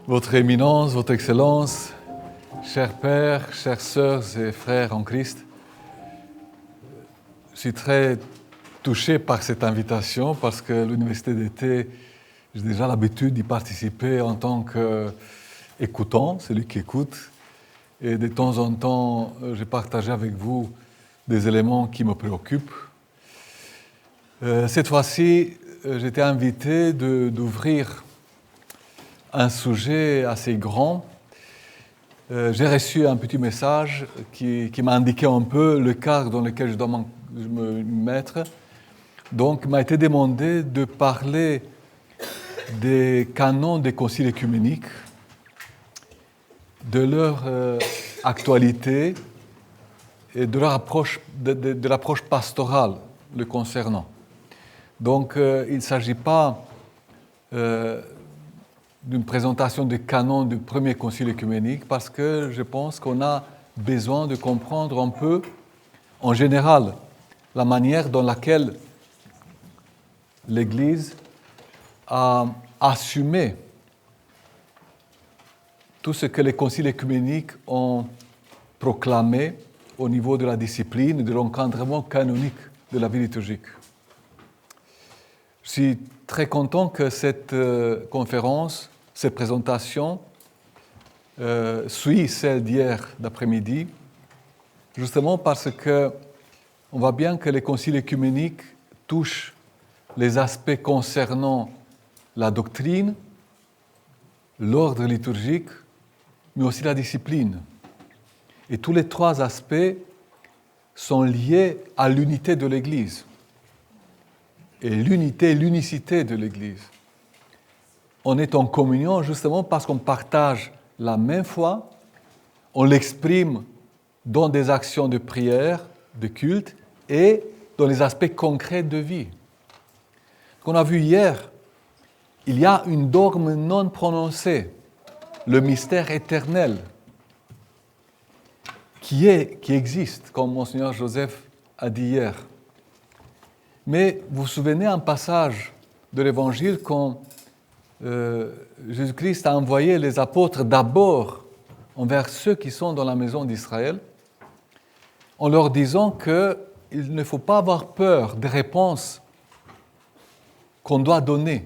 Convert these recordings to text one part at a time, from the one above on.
Votre Éminence, Votre Excellence, chers pères, chères sœurs et frères en Christ, je suis très touché par cette invitation parce que l'Université d'été, j'ai déjà l'habitude d'y participer en tant qu'écoutant, celui qui écoute. Et de temps en temps, j'ai partagé avec vous des éléments qui me préoccupent. Cette fois-ci, j'ai été invité d'ouvrir un sujet assez grand. J'ai reçu un petit message qui m'a indiqué un peu le cadre dans lequel je dois me mettre. Donc, il m'a été demandé de parler des canons des conciles œcuméniques, de leur actualité et de leur approche, de l'approche pastorale le concernant. Donc, il ne s'agit pas d'une présentation des canons du premier concile œcuménique parce que je pense qu'on a besoin de comprendre un peu, en général, la manière dans laquelle l'Église a assumé tout ce que les conciles œcuméniques ont proclamé au niveau de la discipline et de l'encadrement canonique de la vie liturgique. Je suis très content que cette conférence, cette présentation, suit celle d'hier d'après-midi, justement parce que on voit bien que les conciles œcuméniques touchent les aspects concernant la doctrine, l'ordre liturgique, mais aussi la discipline. Et tous les trois aspects sont liés à l'unité de l'Église. Et l'unicité de l'Église. On est en communion justement parce qu'on partage la même foi, on l'exprime dans des actions de prière, de culte et dans les aspects concrets de vie. Qu'on a vu hier, il y a une dogme non prononcée, le mystère éternel, qui existe, comme Monseigneur Joseph a dit hier. Mais vous vous souvenez un passage de l'Évangile quand Jésus-Christ a envoyé les apôtres d'abord envers ceux qui sont dans la maison d'Israël, en leur disant qu'il ne faut pas avoir peur des réponses qu'on doit donner,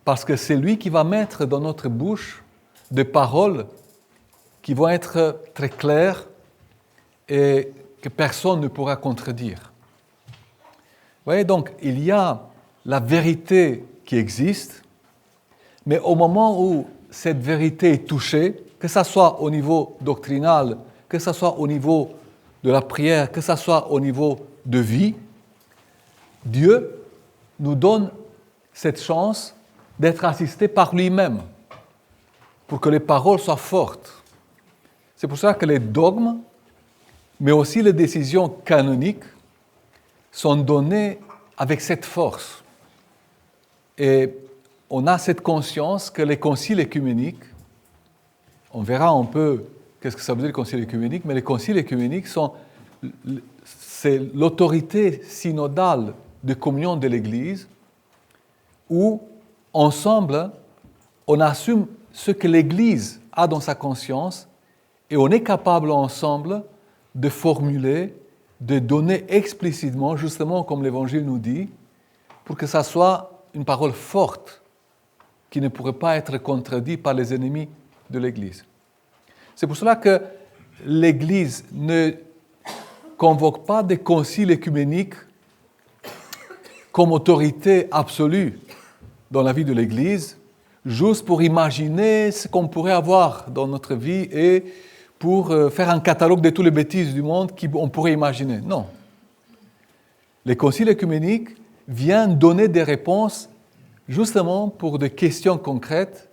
parce que c'est lui qui va mettre dans notre bouche des paroles qui vont être très claires et que personne ne pourra contredire. Vous voyez, donc, il y a la vérité qui existe, mais au moment où cette vérité est touchée, que ce soit au niveau doctrinal, que ce soit au niveau de la prière, que ce soit au niveau de vie, Dieu nous donne cette chance d'être assistés par lui-même, pour que les paroles soient fortes. C'est pour ça que les dogmes, mais aussi les décisions canoniques, sont donnés avec cette force. Et on a cette conscience que les conciles œcuméniques, on verra un peu qu'est-ce que ça veut dire le concile œcuménique, mais les conciles œcuméniques c'est l'autorité synodale de communion de l'Église où, ensemble, on assume ce que l'Église a dans sa conscience et on est capable ensemble de formuler, de donner explicitement, justement comme l'Évangile nous dit, pour que ça soit une parole forte qui ne pourrait pas être contredite par les ennemis de l'Église. C'est pour cela que l'Église ne convoque pas des conciles œcuméniques comme autorité absolue dans la vie de l'Église, juste pour imaginer ce qu'on pourrait avoir dans notre vie et pour faire un catalogue de toutes les bêtises du monde qu'on pourrait imaginer. Non. Les conciles œcuméniques viennent donner des réponses justement pour des questions concrètes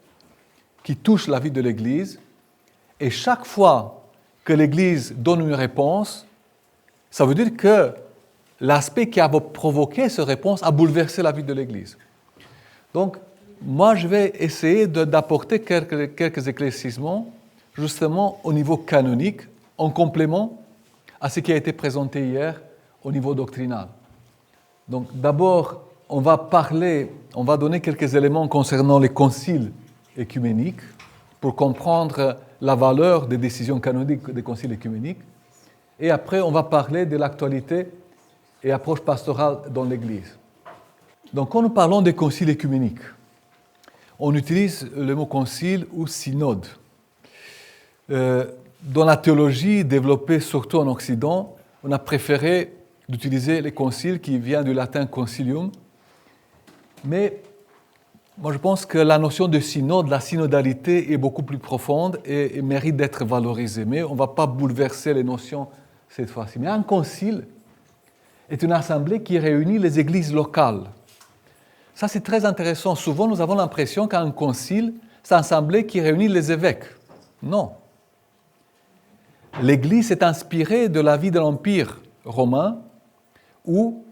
qui touchent la vie de l'Église. Et chaque fois que l'Église donne une réponse, ça veut dire que l'aspect qui a provoqué cette réponse a bouleversé la vie de l'Église. Donc, moi, je vais essayer d'apporter quelques éclaircissements, justement au niveau canonique, en complément à ce qui a été présenté hier au niveau doctrinal. Donc, d'abord, on va donner quelques éléments concernant les conciles œcuméniques pour comprendre la valeur des décisions canoniques des conciles œcuméniques. Et après, on va parler de l'actualité et approche pastorale dans l'Église. Donc, quand nous parlons des conciles œcuméniques, on utilise le mot concile ou synode. Dans la théologie développée surtout en Occident, on a préféré d'utiliser les conciles qui viennent du latin concilium. Mais moi, je pense que la notion de synode, la synodalité est beaucoup plus profonde et mérite d'être valorisée. Mais on ne va pas bouleverser les notions cette fois-ci. Mais un concile est une assemblée qui réunit les églises locales. Ça, c'est très intéressant. Souvent, nous avons l'impression qu'un concile, c'est une assemblée qui réunit les évêques. Non. L'Église est inspirée de la vie de l'Empire romain, où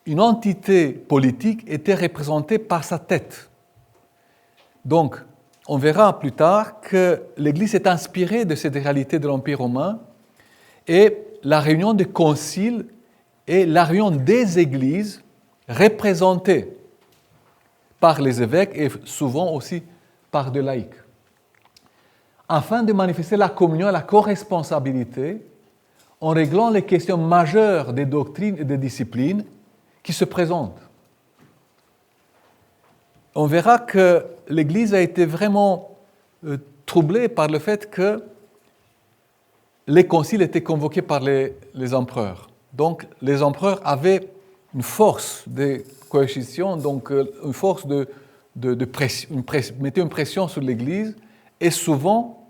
une entité politique était représentée par sa tête. Donc, on verra plus tard que l'Église est inspirée de cette réalité de l'Empire romain, et la réunion des conciles est la réunion des églises représentées par les évêques et souvent aussi par des laïcs, afin de manifester la communion et la corresponsabilité en réglant les questions majeures des doctrines et des disciplines qui se présentent. On verra que l'Église a été vraiment troublée par le fait que les conciles étaient convoqués par les empereurs. Donc, les empereurs avaient une force de coercition, donc une force de pression, mettaient une pression sur l'Église, et souvent,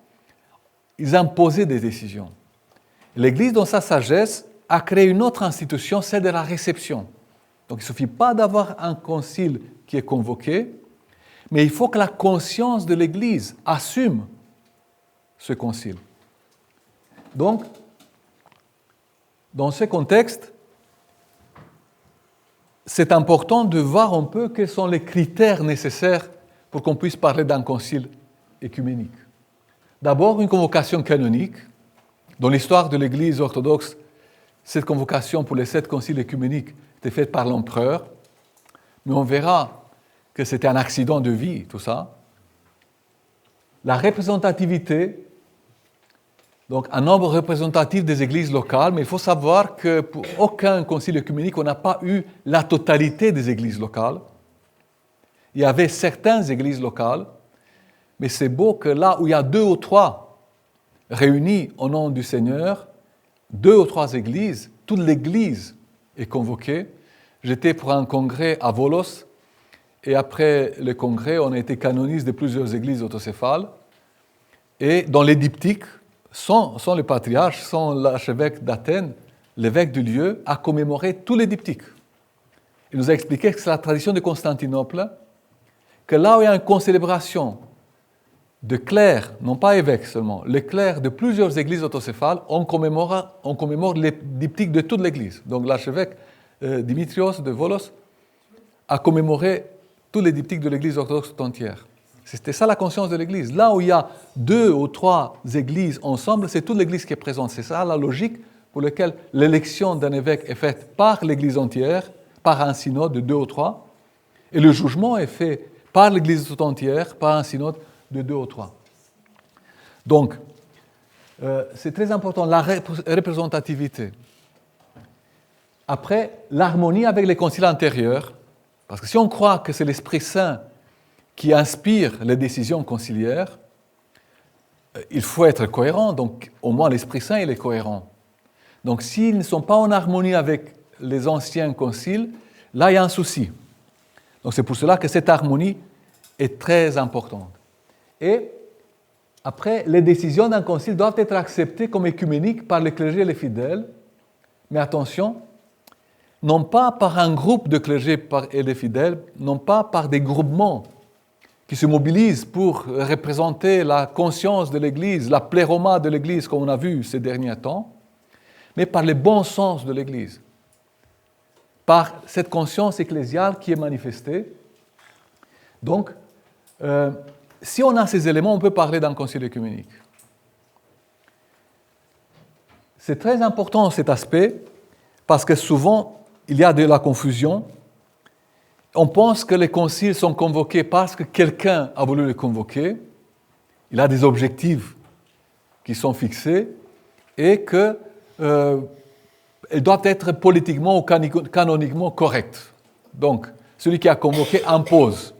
ils imposaient des décisions. L'Église, dans sa sagesse, a créé une autre institution, celle de la réception. Donc, il ne suffit pas d'avoir un concile qui est convoqué, mais il faut que la conscience de l'Église assume ce concile. Donc, dans ce contexte, c'est important de voir un peu quels sont les critères nécessaires pour qu'on puisse parler d'un concile œcuménique. D'abord, une convocation canonique. Dans l'histoire de l'Église orthodoxe, cette convocation pour les 7 conciles œcuméniques était faite par l'empereur, mais on verra que c'était un accident de vie, tout ça. La représentativité, donc un nombre représentatif des églises locales, mais il faut savoir que pour aucun concile œcuménique, on n'a pas eu la totalité des églises locales. Il y avait certaines églises locales, mais c'est beau que là où il y a 2 ou 3 réunis au nom du Seigneur, 2 ou 3 églises, toute l'église est convoquée. J'étais pour un congrès à Volos, et après le congrès, on a été canoniste de plusieurs églises autocéphales. Et dans les diptyques, sans le patriarche, sans l'archevêque d'Athènes, l'évêque du lieu a commémoré tous les diptyques. Il nous a expliqué que c'est la tradition de Constantinople, que là où il y a une concélébration de clercs, non pas évêques seulement, les clercs de plusieurs églises autocéphales, on commémore les diptyques de toute l'église. Donc l'archevêque Dimitrios de Volos a commémoré tous les diptyques de l'église orthodoxe entière. C'était ça la conscience de l'église. Là où il y a 2 ou 3 églises ensemble, c'est toute l'église qui est présente. C'est ça la logique pour laquelle l'élection d'un évêque est faite par l'église entière, par un synode de 2 ou 3, et le jugement est fait par l'église tout entière, par un synode de 2 ou 3. Donc, c'est très important, la représentativité. Après, l'harmonie avec les conciles antérieurs, parce que si on croit que c'est l'Esprit Saint qui inspire les décisions conciliaires, il faut être cohérent, donc au moins l'Esprit Saint il est cohérent. Donc s'ils ne sont pas en harmonie avec les anciens conciles, là il y a un souci. Donc c'est pour cela que cette harmonie est très importante. Et après, les décisions d'un concile doivent être acceptées comme œcuméniques par le clergé et les fidèles, mais attention, non pas par un groupe de clergé et de fidèles, non pas par des groupements qui se mobilisent pour représenter la conscience de l'Église, la pléroma de l'Église, comme on a vu ces derniers temps, mais par le bon sens de l'Église, par cette conscience ecclésiale qui est manifestée. Donc, Si on a ces éléments, on peut parler d'un concile œcuménique. C'est très important cet aspect parce que souvent, il y a de la confusion. On pense que les conciles sont convoqués parce que quelqu'un a voulu les convoquer. Il a des objectifs qui sont fixés et qu'ils doivent être politiquement ou canoniquement corrects. Donc, celui qui a convoqué impose.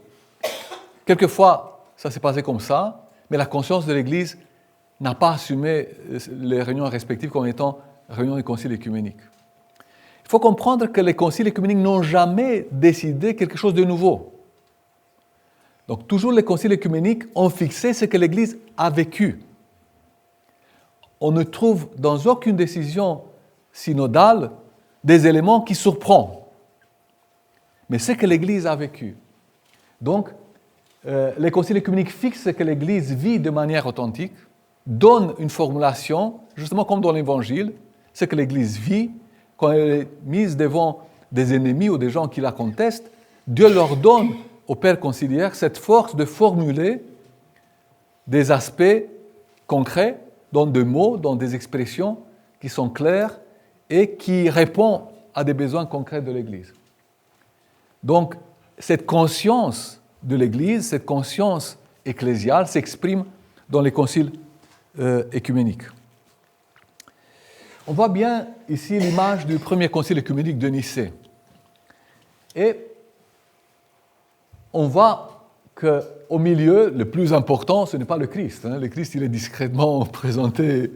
Quelquefois, ça s'est passé comme ça, mais la conscience de l'Église n'a pas assumé les réunions respectives comme étant réunions du concile œcuménique. Il faut comprendre que les conciles œcuméniques n'ont jamais décidé quelque chose de nouveau. Donc, toujours les conciles œcuméniques ont fixé ce que l'Église a vécu. On ne trouve dans aucune décision synodale des éléments qui surprennent. Mais ce que l'Église a vécu. Donc, les conciles œcuméniques fixent ce que l'Église vit de manière authentique, donnent une formulation, justement comme dans l'Évangile, ce que l'Église vit. Quand elle est mise devant des ennemis ou des gens qui la contestent, Dieu leur donne aux pères conciliaires cette force de formuler des aspects concrets, dans des mots, dans des expressions qui sont claires et qui répondent à des besoins concrets de l'Église. Donc, cette conscience de l'Église, cette conscience ecclésiale s'exprime dans les conciles œcuméniques. On voit bien ici l'image du premier concile œcuménique de Nicée. Et on voit qu'au milieu, le plus important, ce n'est pas le Christ. Le Christ, il est discrètement présenté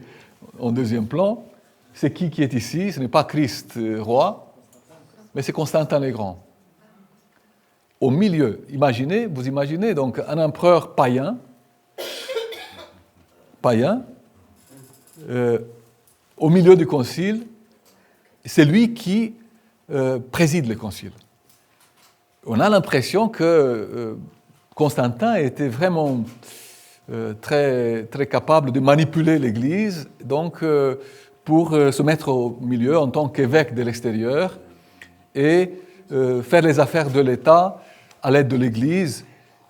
en deuxième plan. C'est qui est ici? Ce n'est pas Christ roi, mais c'est Constantin le Grand. Au milieu, vous imaginez donc un empereur païen, au milieu du concile, c'est lui qui préside le concile. On a l'impression que Constantin était vraiment très, très capable de manipuler l'Église, donc pour se mettre au milieu en tant qu'évêque de l'extérieur et faire les affaires de l'État à l'aide de l'Église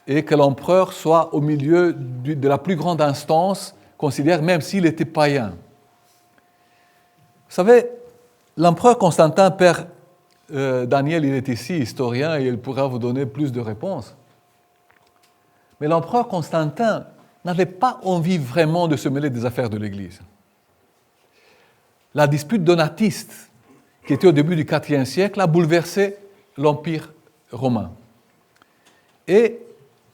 et que l'empereur soit au milieu de la plus grande instance conciliaire, même s'il était païen. Vous savez, l'empereur Constantin, Père Daniel, il est ici, historien, et il pourra vous donner plus de réponses. Mais l'empereur Constantin n'avait pas envie vraiment de se mêler des affaires de l'Église. La dispute donatiste, qui était au début du IVe siècle, a bouleversé l'Empire romain. Et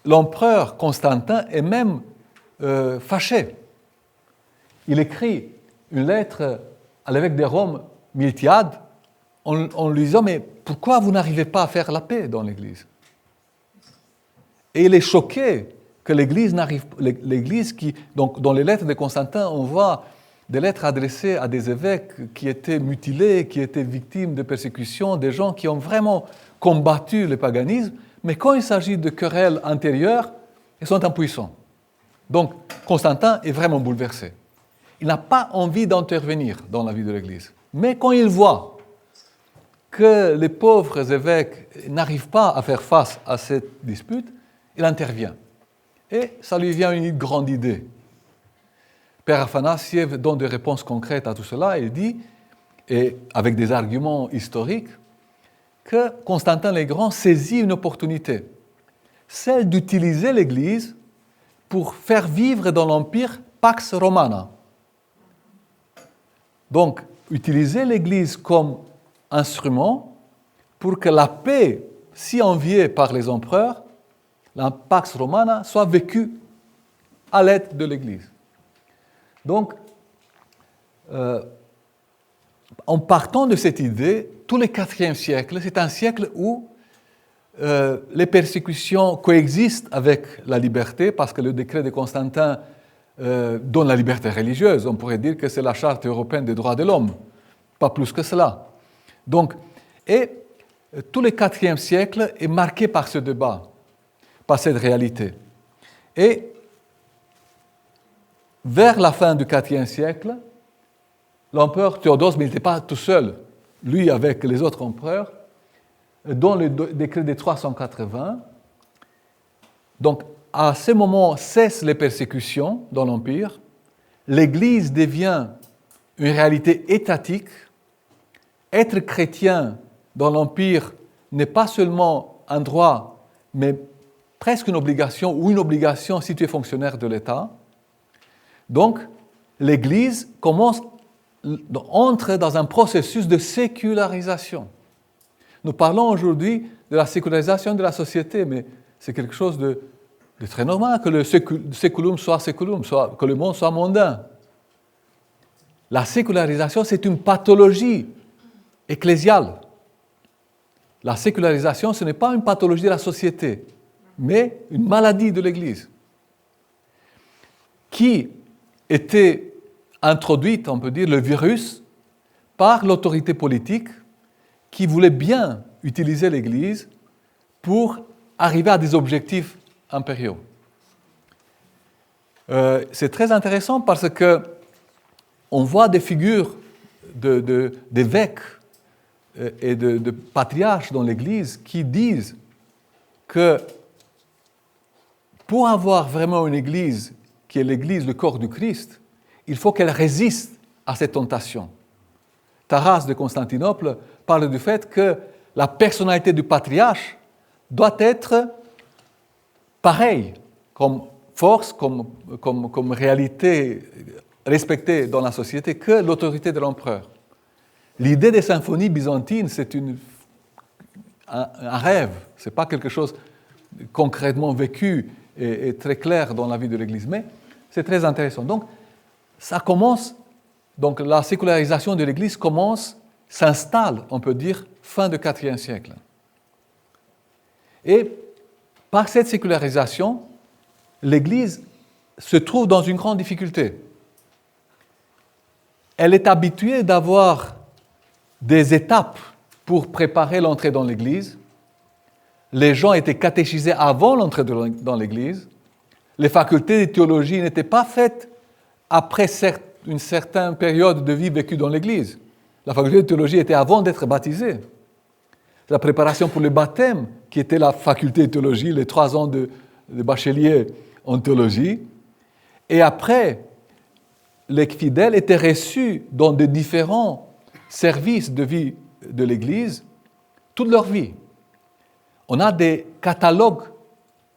l'empereur Constantin est même fâché. Il écrit une lettre à l'évêque de Rome, Miltiade, en lui disant « Mais pourquoi vous n'arrivez pas à faire la paix dans l'Église ?» Et il est choqué que l'Église qui... Donc, dans les lettres de Constantin, on voit des lettres adressées à des évêques qui étaient mutilés, qui étaient victimes de persécutions, des gens qui ont vraiment combattu le paganisme, mais quand il s'agit de querelles intérieures, ils sont impuissants. Donc, Constantin est vraiment bouleversé. Il n'a pas envie d'intervenir dans la vie de l'Église. Mais quand il voit que les pauvres évêques n'arrivent pas à faire face à cette dispute, il intervient. Et ça lui vient une grande idée. Père Aphanassiev donne des réponses concrètes à tout cela. Il dit, et avec des arguments historiques, que Constantin le Grand saisit une opportunité, celle d'utiliser l'Église pour faire vivre dans l'Empire Pax Romana. Donc, utiliser l'Église comme instrument pour que la paix, si enviée par les empereurs, la Pax Romana, soit vécue à l'aide de l'Église. Donc, en partant de cette idée, tout le IVe siècle, c'est un siècle où les persécutions coexistent avec la liberté, parce que le décret de Constantin donne la liberté religieuse. On pourrait dire que c'est la Charte européenne des droits de l'homme, pas plus que cela. Donc, et tout le IVe siècle est marqué par ce débat, par cette réalité. Et vers la fin du IVe siècle, l'empereur Théodose, mais il n'était pas tout seul, lui avec les autres empereurs, dans le décret de 380, donc à ce moment cessent les persécutions dans l'Empire, l'Église devient une réalité étatique. Être chrétien dans l'Empire n'est pas seulement un droit, mais presque une obligation, ou une obligation si tu es fonctionnaire de l'État. Donc, l'Église entre dans un processus de sécularisation. Nous parlons aujourd'hui de la sécularisation de la société, mais c'est quelque chose de très normal que le séculum, que le monde soit mondain. La sécularisation, c'est une pathologie ecclésiale. La sécularisation, ce n'est pas une pathologie de la société, mais une maladie de l'Église qui était introduite, on peut dire, le virus, par l'autorité politique qui voulait bien utiliser l'Église pour arriver à des objectifs impériaux. C'est très intéressant parce que on voit des figures d'évêques et de patriarches dans l'Église qui disent que pour avoir vraiment une Église qui est l'Église, le corps du Christ, il faut qu'elle résiste à cette tentation. Taras de Constantinople parle du fait que la personnalité du patriarche doit être pareille comme force, comme réalité respectée dans la société que l'autorité de l'empereur. L'idée des symphonies byzantines, c'est un rêve, ce n'est pas quelque chose concrètement vécu et très clair dans la vie de l'Église, mais c'est très intéressant. Donc, ça commence, donc la sécularisation de l'Église s'installe, on peut dire, fin du IVe siècle. Et par cette sécularisation, l'Église se trouve dans une grande difficulté. Elle est habituée d'avoir des étapes pour préparer l'entrée dans l'Église. Les gens étaient catéchisés avant l'entrée dans l'Église. Les facultés de théologie n'étaient pas faites après une certaine période de vie vécue dans l'Église. La faculté de théologie était avant d'être baptisé. La préparation pour le baptême, qui était la faculté de théologie, les 3 ans de bachelier en théologie. Et après, les fidèles étaient reçus dans de différents services de vie de l'Église toute leur vie. On a des catalogues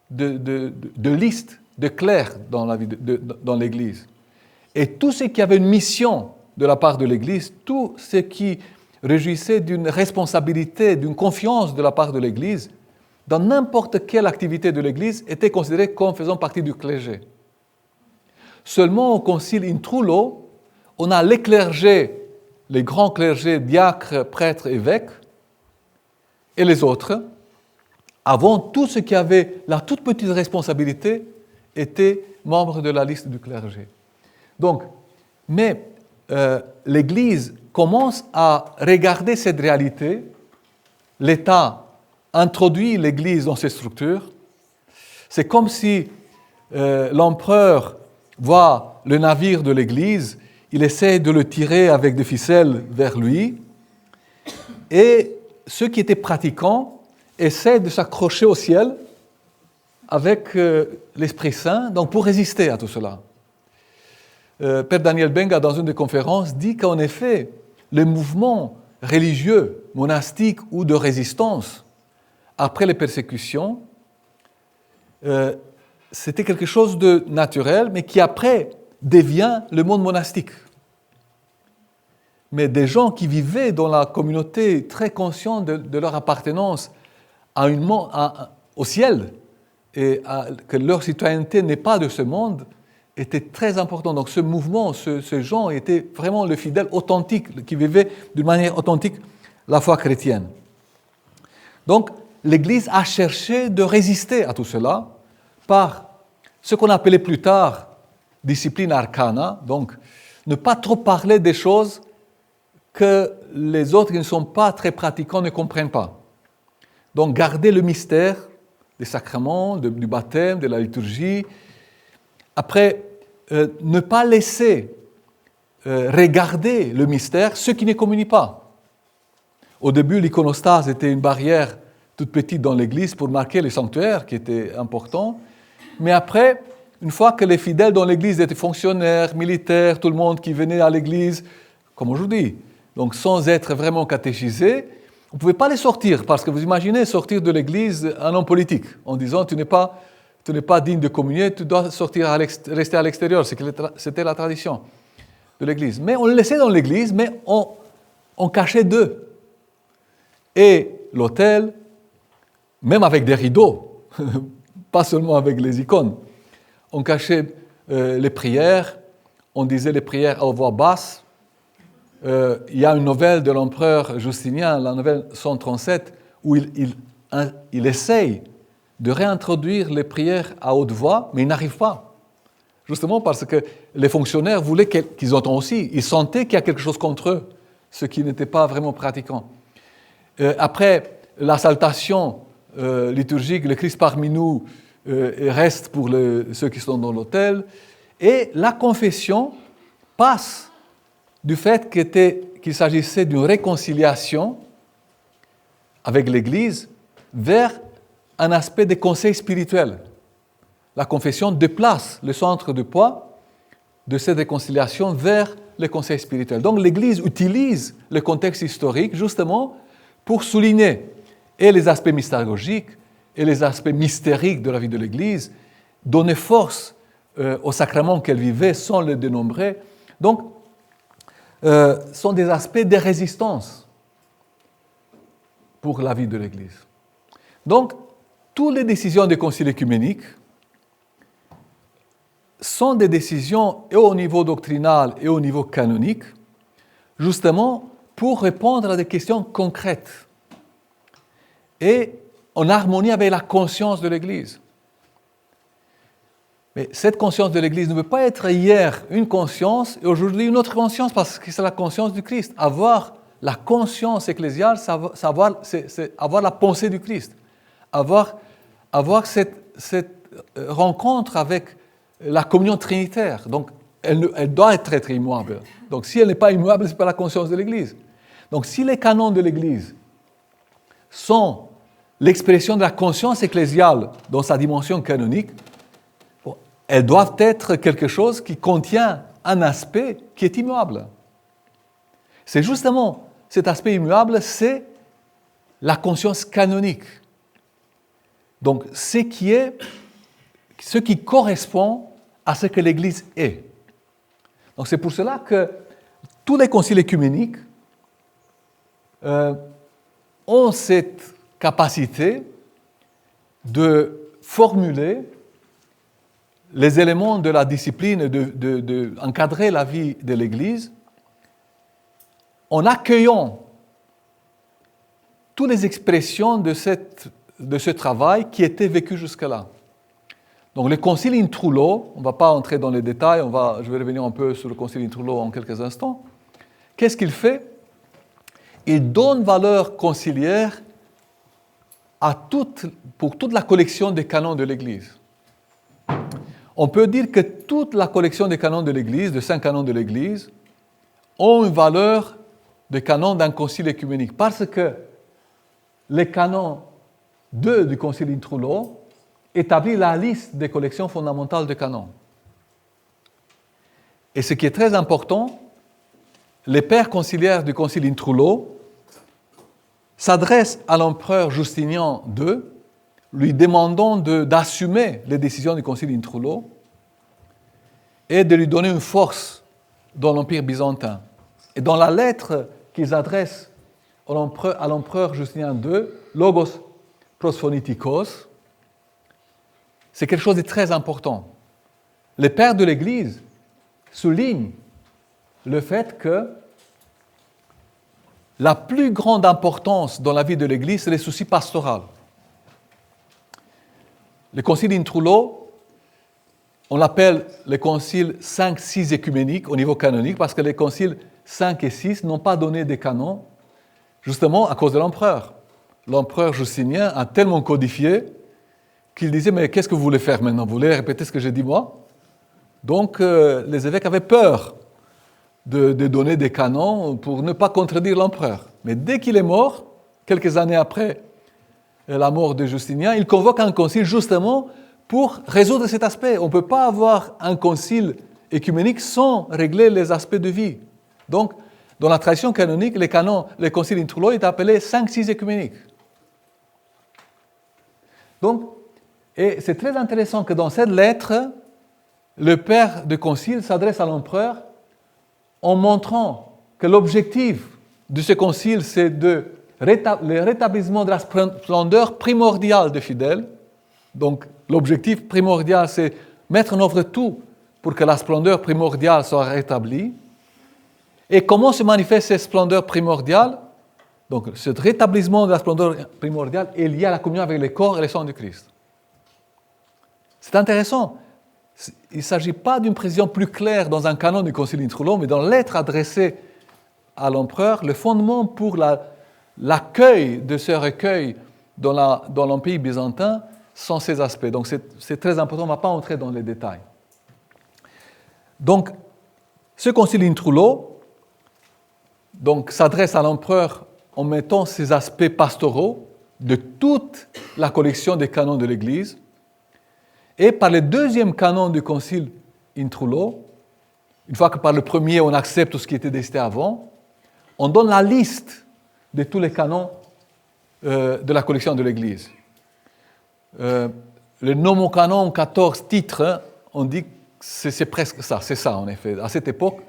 de listes de clercs dans l'Église. Et tout ce qui avait une mission de la part de l'Église, tout ce qui réjouissait d'une responsabilité, d'une confiance de la part de l'Église, dans n'importe quelle activité de l'Église, était considéré comme faisant partie du clergé. Seulement au concile in Trullo, on a les clergés, les grands clergés, diacres, prêtres, évêques, et les autres. Avant, tout ce qui avait la toute petite responsabilité était membre de la liste du clergé. Donc, mais l'Église commence à regarder cette réalité. L'État introduit l'Église dans ses structures. C'est comme si l'empereur voit le navire de l'Église, il essaie de le tirer avec des ficelles vers lui, et ceux qui étaient pratiquants essaient de s'accrocher au ciel avec l'Esprit Saint, donc pour résister à tout cela. Père Daniel Benga, dans une des conférences, dit qu'en effet, les mouvements religieux, monastiques ou de résistance, après les persécutions, c'était quelque chose de naturel, mais qui après devient le monde monastique. Mais des gens qui vivaient dans la communauté très conscients de leur appartenance au ciel et que leur citoyenneté n'est pas de ce monde, était très important. Donc ce mouvement, ces gens étaient vraiment le fidèle authentique, qui vivait d'une manière authentique la foi chrétienne. Donc l'Église a cherché de résister à tout cela par ce qu'on appelait plus tard discipline arcana, donc ne pas trop parler des choses que les autres qui ne sont pas très pratiquants ne comprennent pas. Donc garder le mystère des sacrements, du baptême, de la liturgie. Après, ne pas laisser regarder le mystère ceux qui ne communient pas. Au début, l'iconostase était une barrière toute petite dans l'Église pour marquer le sanctuaire qui était important. Mais après, une fois que les fidèles dans l'Église étaient fonctionnaires, militaires, tout le monde qui venait à l'Église, comme aujourd'hui, donc sans être vraiment catéchisés, on ne pouvait pas les sortir, parce que vous imaginez sortir de l'Église un homme politique, en disant tu n'es pas digne de communier, tu dois rester à l'extérieur. C'était la tradition de l'Église. Mais on le laissait dans l'Église, mais on cachait d'eux. Et l'autel, même avec des rideaux, pas seulement avec les icônes, on cachait les prières, on disait les prières à voix basse. Il y a une nouvelle de l'empereur Justinien, la nouvelle 137, où il essaye de réintroduire les prières à haute voix, mais il n'arrive pas. Justement parce que les fonctionnaires voulaient qu'ils entendent aussi. Ils sentaient qu'il y a quelque chose contre eux, ce qui n'était pas vraiment pratiquant. Après la salutation liturgique, le Christ parmi nous reste pour ceux qui sont dans l'autel. Et la confession passe du fait qu'il s'agissait d'une réconciliation avec l'Église vers un aspect des conseils spirituels. La confession déplace le centre de poids de cette réconciliation vers les conseils spirituels. Donc l'Église utilise le contexte historique justement pour souligner et les aspects mystagoggiques et les aspects mystériques de la vie de l'Église, donner force aux sacrements qu'elle vivait sans les dénombrer. Donc, sont des aspects de résistance pour la vie de l'Église. Donc, toutes les décisions des conciles œcuméniques sont des décisions et au niveau doctrinal et au niveau canonique, justement pour répondre à des questions concrètes et en harmonie avec la conscience de l'Église. Mais cette conscience de l'Église ne peut pas être hier une conscience et aujourd'hui une autre conscience parce que c'est la conscience du Christ. Avoir la conscience ecclésiale, c'est avoir la pensée du Christ. Avoir cette rencontre avec la communion trinitaire. Donc, elle doit être immuable. Donc, si elle n'est pas immuable, ce n'est pas la conscience de l'Église. Donc, si les canons de l'Église sont l'expression de la conscience ecclésiale dans sa dimension canonique, elles doivent être quelque chose qui contient un aspect qui est immuable. C'est justement cet aspect immuable, c'est la conscience canonique. Donc, ce qui correspond à ce que l'Église est. Donc, c'est pour cela que tous les conciles œcuméniques ont cette capacité de formuler les éléments de la discipline, d'encadrer la vie de l'Église en accueillant toutes les expressions de ce travail qui était vécu jusque-là. Donc le concile in Trullo, on ne va pas entrer dans les détails, je vais revenir un peu sur le concile in Trullo en quelques instants. Qu'est-ce qu'il fait? Il donne valeur conciliaire pour toute la collection des canons de l'Église. On peut dire que toute la collection des canons de l'Église, de 5 canons de l'Église, ont une valeur de canon d'un concile œcuménique. Parce que les canons 2 du concile in Trullo établit la liste des collections fondamentales de canons. Et ce qui est très important, les pères conciliaires du concile in Trullo s'adressent à l'empereur Justinien II, lui demandant d'assumer les décisions du concile in Trullo et de lui donner une force dans l'Empire byzantin. Et dans la lettre qu'ils adressent à l'empereur Justinien II, Logos Prosphonikos, c'est quelque chose de très important. Les pères de l'Église soulignent le fait que la plus grande importance dans la vie de l'Église, c'est les soucis pastoraux. Le concile in Trullo, on l'appelle le concile 5-6 œcuménique au niveau canonique, parce que les conciles 5 et 6 n'ont pas donné des canons, justement à cause de l'empereur. L'empereur Justinien a tellement codifié qu'il disait, mais qu'est-ce que vous voulez faire maintenant? Vous voulez répéter ce que j'ai dit moi? Donc les évêques avaient peur de donner des canons pour ne pas contredire l'empereur. Mais dès qu'il est mort, quelques années après la mort de Justinien, il convoque un concile justement pour résoudre cet aspect. On ne peut pas avoir un concile œcuménique sans régler les aspects de vie. Donc, dans la tradition canonique, les conciles intrulo est appelé 5-6 œcuméniques. Donc, et c'est très intéressant que dans cette lettre, le père de concile s'adresse à l'empereur en montrant que l'objectif de ce concile, c'est le rétablissement de la splendeur primordiale des fidèles. Donc, l'objectif primordial, c'est mettre en œuvre tout pour que la splendeur primordiale soit rétablie. Et comment se manifeste cette splendeur primordiale? Donc, ce rétablissement de la splendeur primordiale est lié à la communion avec le corps et le sang du Christ. C'est intéressant. Il ne s'agit pas d'une précision plus claire dans un canon du Concile intrulo, mais dans la lettre adressée à l'empereur, le fondement pour l'accueil de ce recueil dans l'Empire byzantin sont ces aspects. Donc, c'est très important, on ne va pas entrer dans les détails. Donc, ce Concile intrulo s'adresse à l'empereur en mettant ces aspects pastoraux de toute la collection des canons de l'Église. Et par le deuxième canon du Concile intrulo, une fois que par le premier on accepte tout ce qui était décidé avant, on donne la liste de tous les canons de la collection de l'Église. Le nomocanon, 14 titres, on dit que c'est presque ça, c'est ça en effet. À cette époque,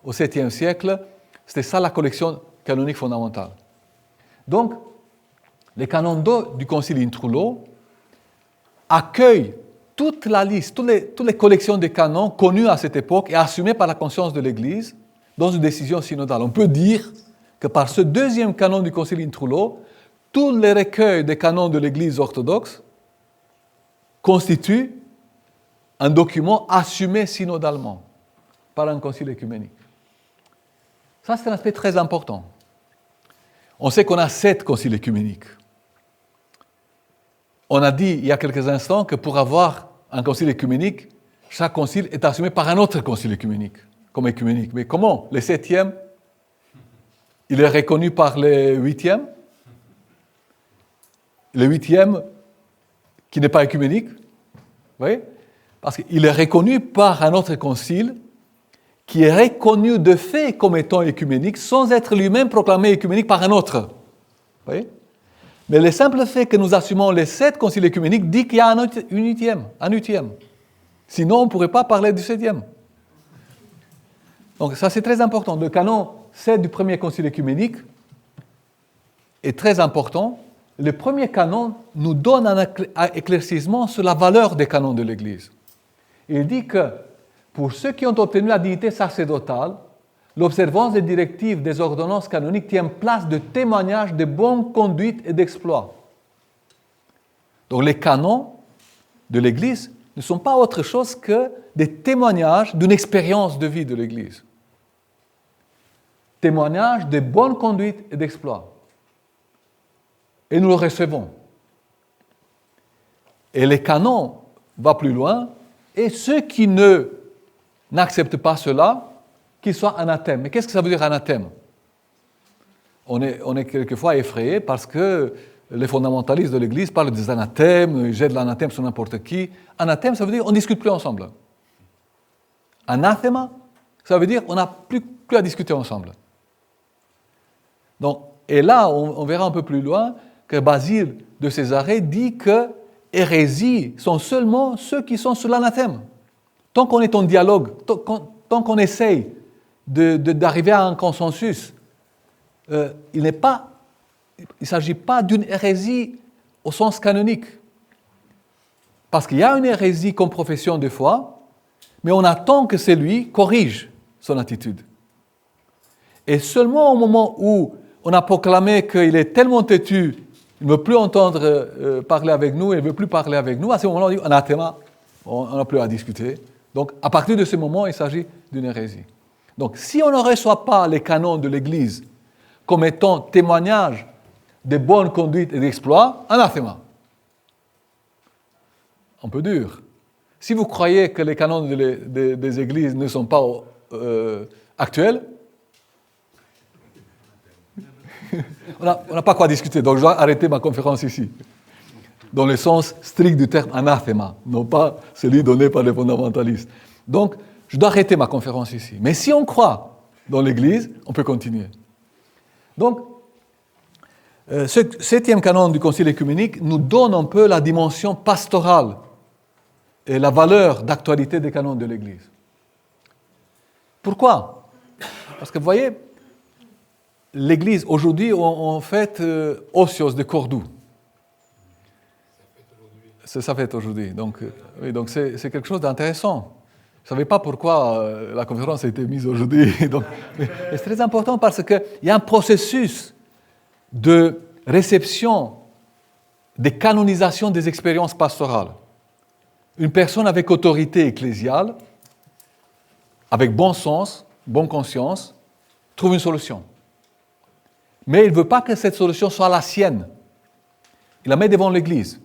au 7e siècle, c'était ça la collection canonique fondamentale. Donc, les canons du Concile intrulo accueillent toute la liste, toutes les collections de canons connues à cette époque et assumées par la conscience de l'Église dans une décision synodale. On peut dire que par ce deuxième canon du Concile intrulo, tous les recueils des canons de l'Église orthodoxe constituent un document assumé synodalement par un concile œcuménique. Ça, c'est un aspect très important. On sait qu'on a 7 conciles œcuméniques. On a dit il y a quelques instants que pour avoir un concile œcuménique, chaque concile est assumé par un autre concile œcuménique, comme œcuménique. Mais comment? Le 7e, il est reconnu par le 8e. Le 8e, qui n'est pas œcuménique. Vous voyez? Parce qu'il est reconnu par un autre concile qui est reconnu de fait comme étant œcuménique sans être lui-même proclamé œcuménique par un autre. Vous voyez? Mais le simple fait que nous assumons les 7 conciles œcuméniques dit qu'il y a un huitième. Sinon, on ne pourrait pas parler du 7e. Donc ça, c'est très important. Le canon 7 du premier concile œcuménique est très important. Le premier canon nous donne un éclaircissement sur la valeur des canons de l'Église. Il dit que pour ceux qui ont obtenu la dignité sacerdotale, l'observance des directives des ordonnances canoniques tient place de témoignage de bonne conduite et d'exploit. Donc les canons de l'Église ne sont pas autre chose que des témoignages d'une expérience de vie de l'Église. Témoignages de bonne conduite et d'exploit. Et nous le recevons. Et les canons vont plus loin, et ceux qui n'acceptent pas cela, qu'ils soient anathèmes. Mais qu'est-ce que ça veut dire anathème? On est quelquefois effrayé parce que les fondamentalistes de l'Église parlent des anathèmes, ils jettent l'anathème sur n'importe qui. Anathème, ça veut dire on ne discute plus ensemble. Anathema, ça veut dire on n'a plus à discuter ensemble. Donc, et là, on verra un peu plus loin que Basile de Césarée dit que hérésies sont seulement ceux qui sont sous l'anathème. Tant qu'on est en dialogue, tant qu'on essaye d'arriver à un consensus, il ne s'agit pas d'une hérésie au sens canonique. Parce qu'il y a une hérésie comme profession de foi, mais on attend que celui corrige son attitude. Et seulement au moment où on a proclamé qu'il est tellement têtu, il ne veut plus entendre parler avec nous, il ne veut plus parler avec nous, à ce moment-là, on dit anathema, on n'a plus à discuter. Donc, à partir de ce moment, il s'agit d'une hérésie. Donc, si on ne reçoit pas les canons de l'Église comme étant témoignage de bonne conduite et d'exploit, anathema. Un peu dur. Si vous croyez que les canons des Églises ne sont pas actuels, on n'a pas quoi discuter, donc je dois arrêter ma conférence ici. dans le sens strict du terme anathema, non pas celui donné par les fondamentalistes. Donc, je dois arrêter ma conférence ici. Mais si on croit dans l'Église, on peut continuer. Donc, ce 7e canon du Concile œcuménique nous donne un peu la dimension pastorale et la valeur d'actualité des canons de l'Église. Pourquoi? Parce que vous voyez, l'Église, aujourd'hui, on fête Osios de Cordoue. C'est sa fête aujourd'hui. Donc, oui, donc c'est quelque chose d'intéressant. Je ne savais pas pourquoi la conférence a été mise aujourd'hui. C'est très important parce qu'il y a un processus de réception, de canonisation des expériences pastorales. Une personne avec autorité ecclésiale, avec bon sens, bonne conscience, trouve une solution. Mais il ne veut pas que cette solution soit la sienne. Il la met devant l'Église.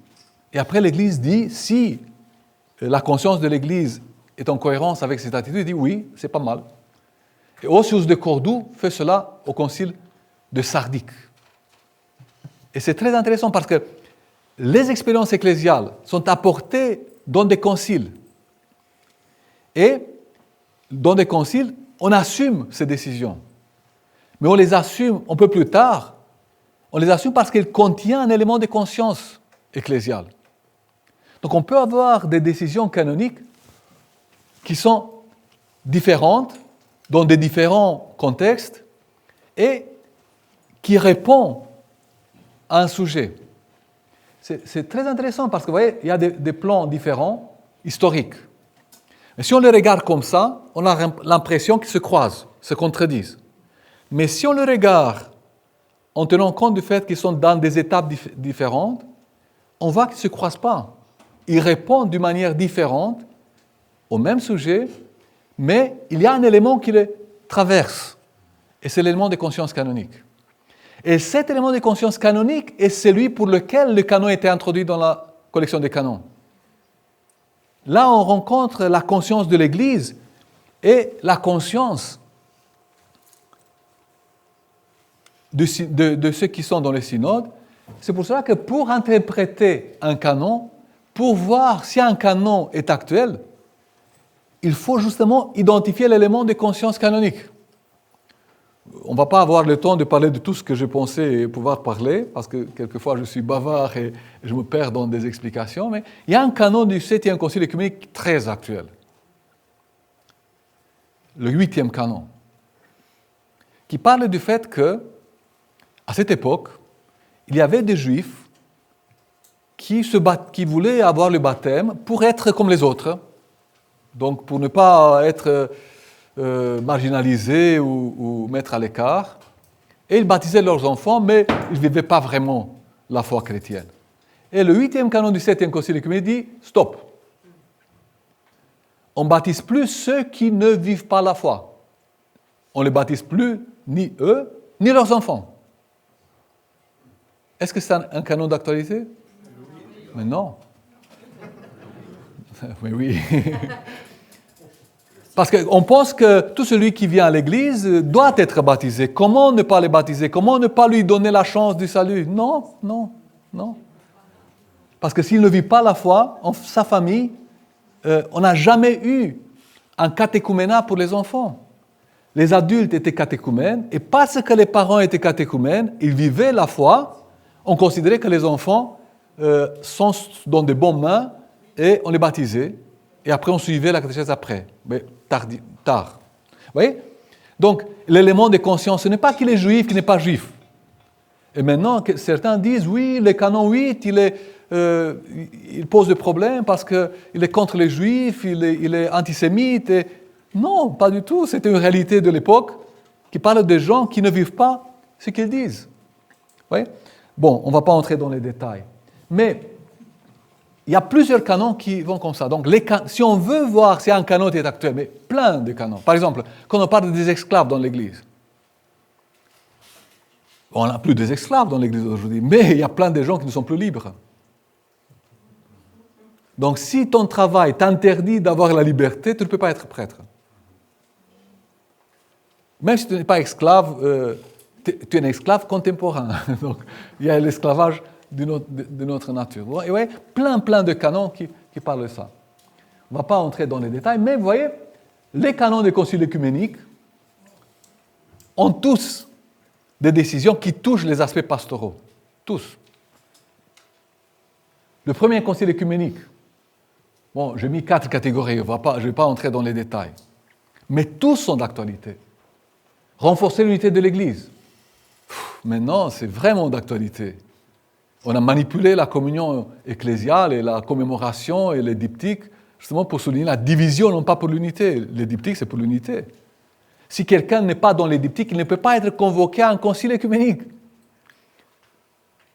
Et après, l'Église dit, si la conscience de l'Église est en cohérence avec cette attitude, il dit oui, c'est pas mal. Et Osios de Cordoue fait cela au concile de Sardique. Et c'est très intéressant parce que les expériences ecclésiales sont apportées dans des conciles. Et dans des conciles, on assume ces décisions. Mais on les assume un peu plus tard. On les assume parce qu'elles contiennent un élément de conscience ecclésiale. Donc on peut avoir des décisions canoniques qui sont différentes dans des différents contextes et qui répondent à un sujet. C'est très intéressant parce que vous voyez, il y a des plans différents, historiques. Mais si on les regarde comme ça, on a l'impression qu'ils se croisent, se contredisent. Mais si on les regarde en tenant compte du fait qu'ils sont dans des étapes différentes, on voit qu'ils ne se croisent pas. Ils répondent d'une manière différente au même sujet, mais il y a un élément qui les traverse, et c'est l'élément de conscience canonique. Et cet élément de conscience canonique est celui pour lequel le canon a été introduit dans la collection des canons. Là, on rencontre la conscience de l'Église et la conscience de ceux qui sont dans les synodes. C'est pour cela que pour interpréter un canon, pour voir si un canon est actuel, il faut justement identifier l'élément de conscience canonique. On ne va pas avoir le temps de parler de tout ce que je pensais pouvoir parler, parce que quelquefois je suis bavard et je me perds dans des explications, mais il y a un canon du 7e Concile œcuménique très actuel. Le 8e canon, qui parle du fait que, à cette époque, il y avait des Juifs qui voulaient avoir le baptême pour être comme les autres, donc pour ne pas être marginalisés ou mettre à l'écart. Et ils baptisaient leurs enfants, mais ils ne vivaient pas vraiment la foi chrétienne. Et le 8e canon du 7e Concile œcuménique dit « Stop ! On ne baptise plus ceux qui ne vivent pas la foi. On ne les baptise plus, ni eux, ni leurs enfants. » Est-ce que c'est un canon d'actualité? Mais non. Mais oui. Parce qu'on pense que tout celui qui vient à l'Église doit être baptisé. Comment ne pas le baptiser? Comment ne pas lui donner la chance du salut? Non, non, non. Parce que s'il ne vit pas la foi, en sa famille, on n'a jamais eu un catéchuménat pour les enfants. Les adultes étaient catéchumènes, et parce que les parents étaient catéchumènes, ils vivaient la foi, on considérait que les enfants sont dans de bonnes mains, et on les baptisait, et après on suivait la catéchèse après, mais tard. Vous voyez? Donc, l'élément de conscience, ce n'est pas qu'il est juif, qu'il n'est pas juif. Et maintenant, certains disent, oui, le canon 8, il pose des problèmes parce qu'il est contre les juifs, il est antisémite. Et... Non, pas du tout. C'est une réalité de l'époque qui parle des gens qui ne vivent pas ce qu'ils disent. Vous voyez? Bon, on ne va pas entrer dans les détails. Mais il y a plusieurs canons qui vont comme ça. Donc, si on veut voir si un canon est actuel, mais plein de canons. Par exemple, quand on parle des esclaves dans l'Église, on n'a plus des esclaves dans l'Église aujourd'hui, mais il y a plein de gens qui ne sont plus libres. Donc, si ton travail t'interdit d'avoir la liberté, tu ne peux pas être prêtre. Même si tu n'es pas esclave, tu es un esclave contemporain. Donc, il y a l'esclavage de notre nature. Vous voyez, plein de canons qui parlent de ça. On ne va pas entrer dans les détails, mais vous voyez, les canons des conciles œcuméniques ont tous des décisions qui touchent les aspects pastoraux. Tous. Le premier concile œcuménique, bon, j'ai mis 4 catégories, je ne vais pas entrer dans les détails, mais tous sont d'actualité. Renforcer l'unité de l'Église. Maintenant, c'est vraiment d'actualité. On a manipulé la communion ecclésiale et la commémoration et les diptyques, justement pour souligner la division, non pas pour l'unité. Les diptyques, c'est pour l'unité. Si quelqu'un n'est pas dans les diptyques, il ne peut pas être convoqué à un concile œcuménique.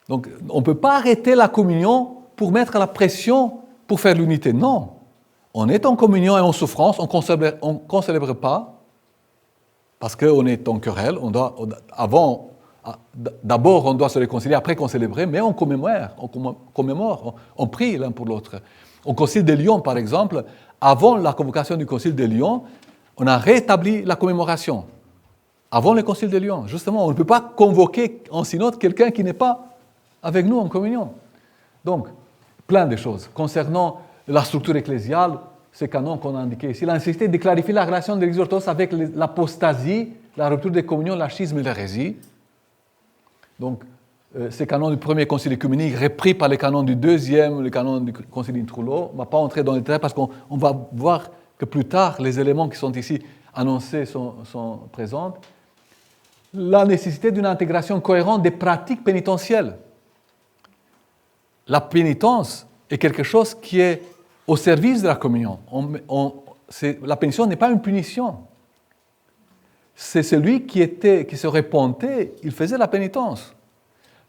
Donc, on ne peut pas arrêter la communion pour mettre la pression pour faire l'unité. Non. On est en communion et en souffrance, on ne concélèbre pas, parce qu'on est en querelle, d'abord on doit se réconcilier, après concélébrer, mais on commémore, on prie l'un pour l'autre. Au Concile de Lyon, par exemple, avant la convocation du Concile de Lyon, on a rétabli la commémoration. Avant le Concile de Lyon, justement, on ne peut pas convoquer en synode quelqu'un qui n'est pas avec nous en communion. Donc, plein de choses. Concernant la structure ecclésiale, ces canons qu'on a indiqués ici, il a insisté de clarifier la relation de l'Église orthodoxe avec l'apostasie, la rupture des communions, l'achisme et l'hérésie. Donc, ces canons du premier concile œcuménique, repris par les canons du deuxième, le canon du concile d'Intrullo. On ne va pas entrer dans les détails parce qu'on va voir que plus tard, les éléments qui sont ici annoncés sont présents. La nécessité d'une intégration cohérente des pratiques pénitentielles. La pénitence est quelque chose qui est au service de la communion. La pénitence n'est pas une punition. C'est celui qui se repentait, il faisait la pénitence.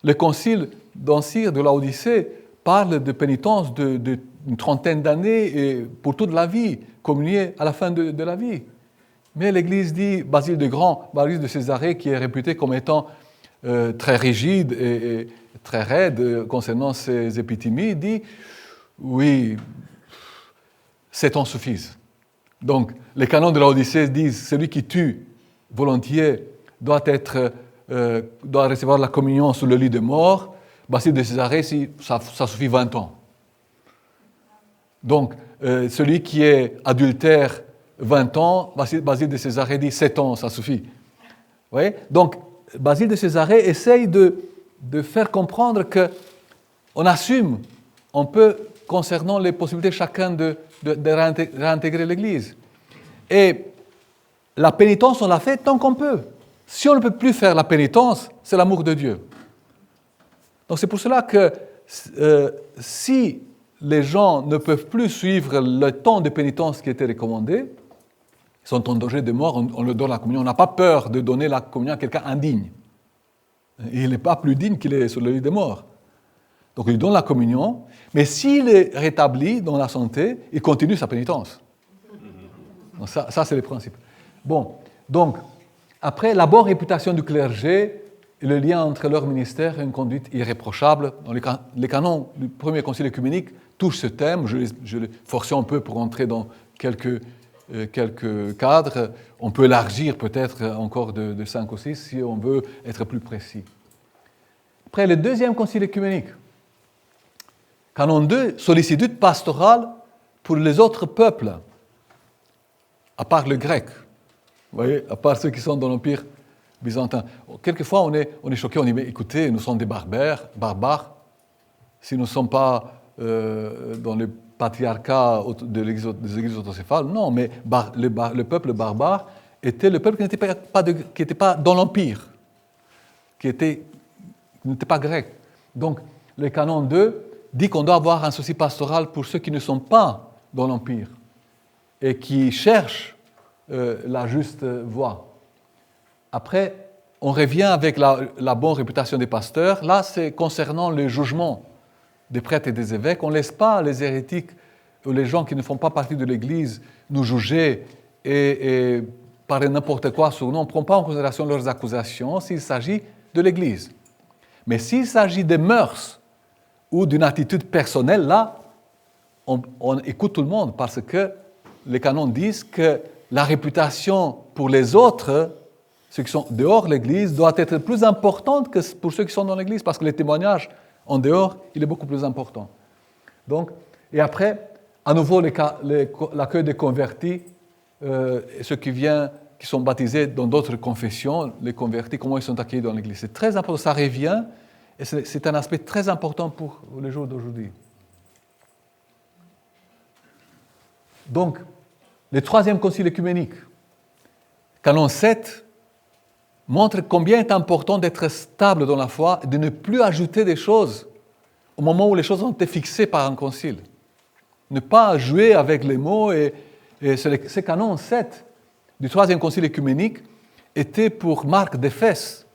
Le concile d'Ancire de Laodicée parle de pénitence d'une trentaine d'années et pour toute la vie, communier à la fin de la vie. Mais l'Église dit, Basile de Césarée, qui est réputé comme étant très rigide et très raide concernant ses épithémies, dit, oui, 7 ans suffisent. Donc, les canons de Laodicée disent, celui qui tue volontiers doit recevoir la communion sur le lit de mort. Basile de Césarée, ça suffit 20 ans. Donc, celui qui est adultère 20 ans, Basile de Césarée dit 7 ans, ça suffit. Vous voyez ? Donc, Basile de Césarée essaye de faire comprendre qu'on assume, on peut, concernant les possibilités de chacun de réintégrer l'Église. Et la pénitence, on la fait tant qu'on peut. Si on ne peut plus faire la pénitence, c'est l'amour de Dieu. Donc c'est pour cela que si les gens ne peuvent plus suivre le temps de pénitence qui était recommandé, ils sont en danger de mort, on leur donne la communion. On n'a pas peur de donner la communion à quelqu'un indigne. Il n'est pas plus digne qu'il est sur le lit de mort. Donc il lui donne la communion, mais s'il est rétabli dans la santé, il continue sa pénitence. Donc ça c'est le principe. Bon, donc, après, la bonne réputation du clergé et le lien entre leur ministère et une conduite irréprochable. Dans les canons du premier concile œcuménique touchent ce thème. Je l'ai forcé un peu pour entrer dans quelques cadres. On peut élargir peut-être encore de 5 ou 6 si on veut être plus précis. Après, le deuxième concile œcuménique. Canon 2, sollicitude pastorale pour les autres peuples, à part le grec. Vous voyez, à part ceux qui sont dans l'Empire byzantin. Quelquefois, on est choqué, on dit, mais écoutez, nous sommes des barbares. Si nous ne sommes pas dans le patriarcat des églises autocéphales, non, mais le peuple barbare était le peuple qui n'était pas dans l'Empire, qui n'était pas grec. Donc, le canon 2 dit qu'on doit avoir un souci pastoral pour ceux qui ne sont pas dans l'Empire et qui cherchent la juste voie. Après, on revient avec la bonne réputation des pasteurs. Là, c'est concernant le jugement des prêtres et des évêques. On ne laisse pas les hérétiques ou les gens qui ne font pas partie de l'Église nous juger et parler n'importe quoi sur nous. On ne prend pas en considération leurs accusations s'il s'agit de l'Église. Mais s'il s'agit des mœurs ou d'une attitude personnelle, là, on écoute tout le monde parce que les canons disent que la réputation pour les autres, ceux qui sont dehors de l'Église, doit être plus importante que pour ceux qui sont dans l'Église, parce que les témoignages En dehors, il est beaucoup plus important. Donc, et après, à nouveau, l'accueil des convertis, ceux qui sont baptisés dans d'autres confessions, les convertis, comment ils sont accueillis dans l'Église. C'est très important, ça revient, et c'est un aspect très important pour les jours d'aujourd'hui. Donc, le troisième concile œcuménique, Canon 7, montre combien il est important d'être stable dans la foi et de ne plus ajouter des choses au moment où les choses ont été fixées par un concile. Ne pas jouer avec les mots. Et ce Canon 7 du troisième concile œcuménique était pour Marc d'Éphèse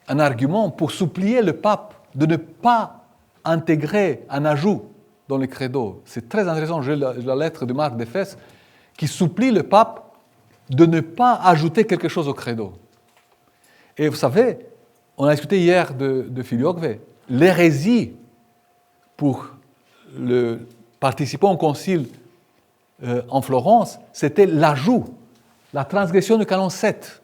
un argument pour supplier le pape de ne pas intégrer un ajout dans le credo. C'est très intéressant, j'ai la lettre de Marc d'Éphèse qui supplie le pape de ne pas ajouter quelque chose au credo. Et vous savez, on a discuté hier de Filioque, l'hérésie pour le participant au concile en Florence, c'était l'ajout, la transgression du canon 7.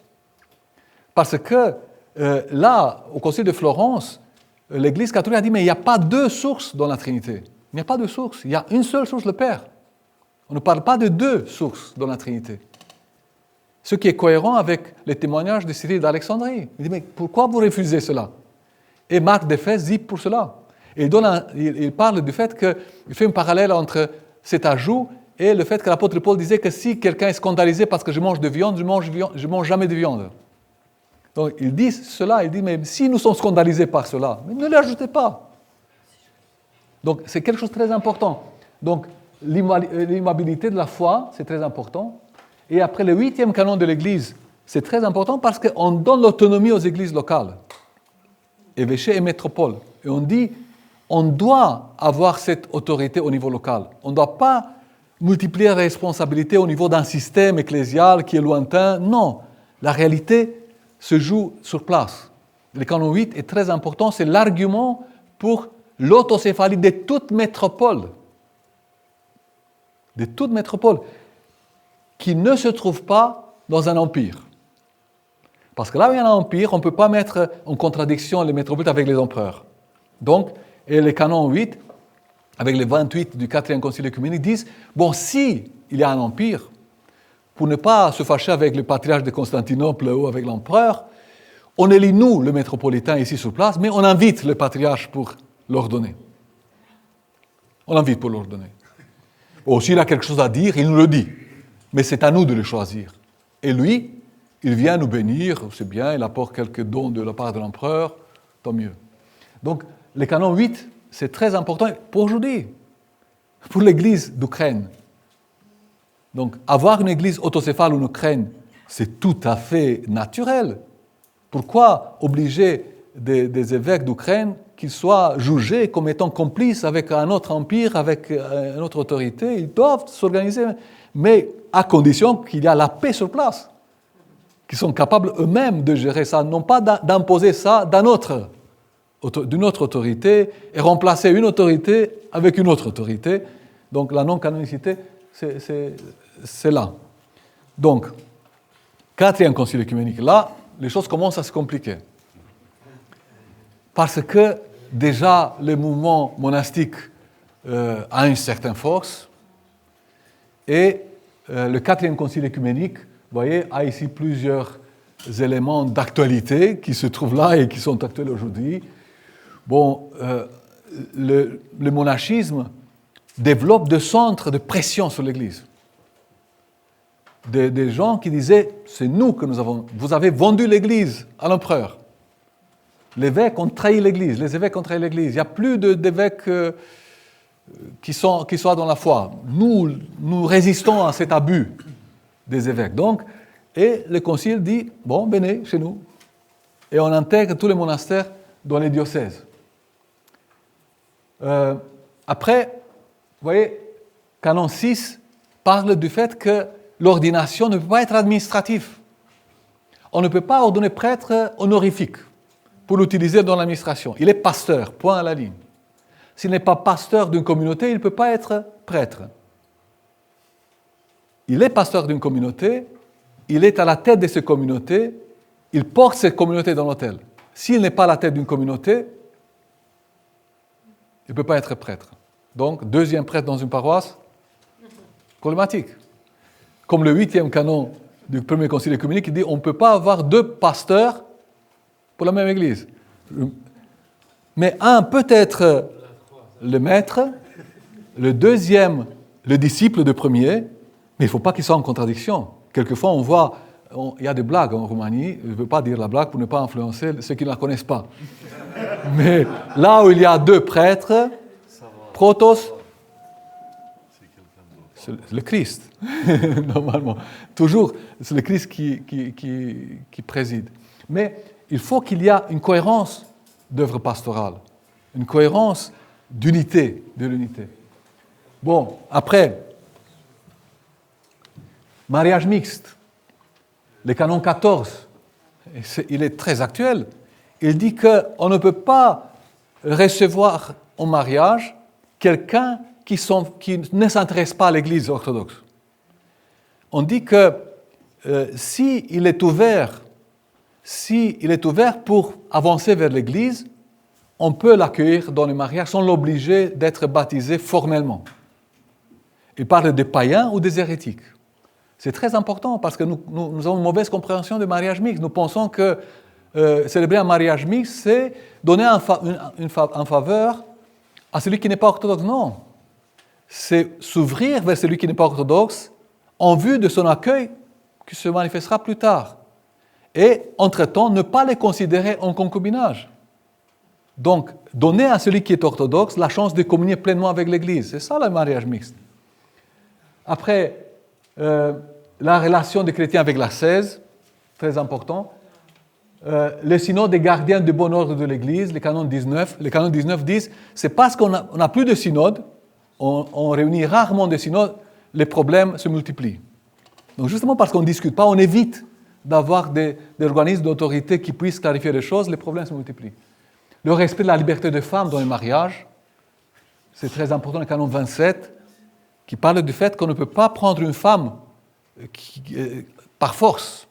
Parce que là, au concile de Florence, l'Église catholique a dit, mais il n'y a pas deux sources dans la Trinité. Il n'y a pas de source, il y a une seule source, le Père. On ne parle pas de deux sources dans la Trinité. Ce qui est cohérent avec les témoignages de Cyril d'Alexandrie. Il dit, mais pourquoi vous refusez cela? Et Marc d'Éphèse dit pour cela. Et il parle du fait qu'il fait un parallèle entre cet ajout et le fait que l'apôtre Paul disait que si quelqu'un est scandalisé parce que je mange de viande, je mange jamais de viande. Donc il dit cela, il dit, mais si nous sommes scandalisés par cela, mais ne l'ajoutez pas. Donc c'est quelque chose de très important. Donc l'immobilité de la foi, c'est très important. Et après le 8e canon de l'Église, c'est très important parce qu'on donne l'autonomie aux églises locales, évêchés et métropoles. Et on dit, on doit avoir cette autorité au niveau local. On ne doit pas multiplier les responsabilités au niveau d'un système ecclésial qui est lointain. Non, la réalité se joue sur place. Le canon 8 est très important, c'est l'argument pour l'autocéphalie de toute métropole. De toute métropole qui ne se trouve pas dans un empire. Parce que là où il y a un empire, on ne peut pas mettre en contradiction les métropoles avec les empereurs. Donc, et les canons 8, avec les 28 du 4e concile œcuménique, disent, bon, si il y a un empire, pour ne pas se fâcher avec le patriarche de Constantinople ou avec l'empereur, on élit nous, le métropolitain, ici sur place, mais on invite le patriarche pour l'ordonner. On l'invite pour l'ordonner. Ou s'il a quelque chose à dire, il nous le dit. Mais c'est à nous de le choisir. Et lui, il vient nous bénir, c'est bien, il apporte quelques dons de la part de l'empereur, tant mieux. Donc, le canon 8, c'est très important pour aujourd'hui, pour l'Église d'Ukraine. Donc, avoir une Église autocéphale en Ukraine, c'est tout à fait naturel. Pourquoi obliger des évêques d'Ukraine qu'ils soient jugés comme étant complices avec un autre empire, avec une autre autorité? Ils doivent s'organiser, mais à condition qu'il y ait la paix sur place, qu'ils sont capables eux-mêmes de gérer ça, non pas d'imposer ça d'une autre autorité et remplacer une autorité avec une autre autorité. Donc la non-canonicité, c'est là. Donc, 4e concile œcuménique, là, les choses commencent à se compliquer. Parce que déjà, le mouvement monastique a une certaine force et le 4e concile œcuménique, vous voyez, a ici plusieurs éléments d'actualité qui se trouvent là et qui sont actuels aujourd'hui. Bon, le monachisme développe des centres de pression sur l'Église. Des gens qui disaient, c'est nous que vous avez vendu l'Église à l'empereur. Les évêques ont trahi l'Église, Il n'y a plus d'évêques qui soient dans la foi. Nous résistons à cet abus des évêques. Donc, et le concile dit, bon, venez chez nous. Et on intègre tous les monastères dans les diocèses. Après, vous voyez, canon 6 parle du fait que l'ordination ne peut pas être administrative. On ne peut pas ordonner prêtre honorifique pour l'utiliser dans l'administration. Il est pasteur, point à la ligne. S'il n'est pas pasteur d'une communauté, il ne peut pas être prêtre. Il est pasteur d'une communauté, il est à la tête de cette communauté, il porte cette communauté dans l'autel. S'il n'est pas à la tête d'une communauté, il ne peut pas être prêtre. Donc, deuxième prêtre dans une paroisse, problématique. Comme le 8e canon du premier concile œcuménique qui dit on ne peut pas avoir 2 pasteurs pour la même église. Mais un peut être le maître, le deuxième, le disciple de premier, mais il ne faut pas qu'il soit en contradiction. Quelquefois, on voit, il y a des blagues en Roumanie, je ne veux pas dire la blague pour ne pas influencer ceux qui ne la connaissent pas. Mais là où il y a 2 prêtres, protos, c'est le Christ, normalement. Toujours, c'est le Christ qui préside. Mais il faut qu'il y ait une cohérence d'œuvre pastorale, une cohérence d'unité, de l'unité. Bon, après, mariage mixte, le canon 14, il est très actuel. Il dit qu'on ne peut pas recevoir en mariage quelqu'un qui ne s'intéresse pas à l'Église orthodoxe. On dit que s'il est ouvert pour avancer vers l'Église, on peut l'accueillir dans le mariage sans l'obliger d'être baptisé formellement. Il parle des païens ou des hérétiques. C'est très important parce que nous avons une mauvaise compréhension du mariage mixte. Nous pensons que célébrer un mariage mixte, c'est donner une faveur à celui qui n'est pas orthodoxe. Non. C'est s'ouvrir vers celui qui n'est pas orthodoxe en vue de son accueil qui se manifestera plus tard. Et, entre-temps, ne pas les considérer en concubinage. Donc, donner à celui qui est orthodoxe la chance de communier pleinement avec l'Église. C'est ça le mariage mixte. Après, la relation des chrétiens avec l'ascèse, très important. Le synode des gardiens du bon ordre de l'Église, le canon 19. Le canon 19 dit, c'est parce qu'on n'a plus de synode, on réunit rarement des synodes, les problèmes se multiplient. Donc justement parce qu'on ne discute pas, on évite d'avoir des organismes d'autorité qui puissent clarifier les choses, les problèmes se multiplient. Le respect de la liberté des femmes dans le mariage, c'est très important, le canon 27, qui parle du fait qu'on ne peut pas prendre une femme par force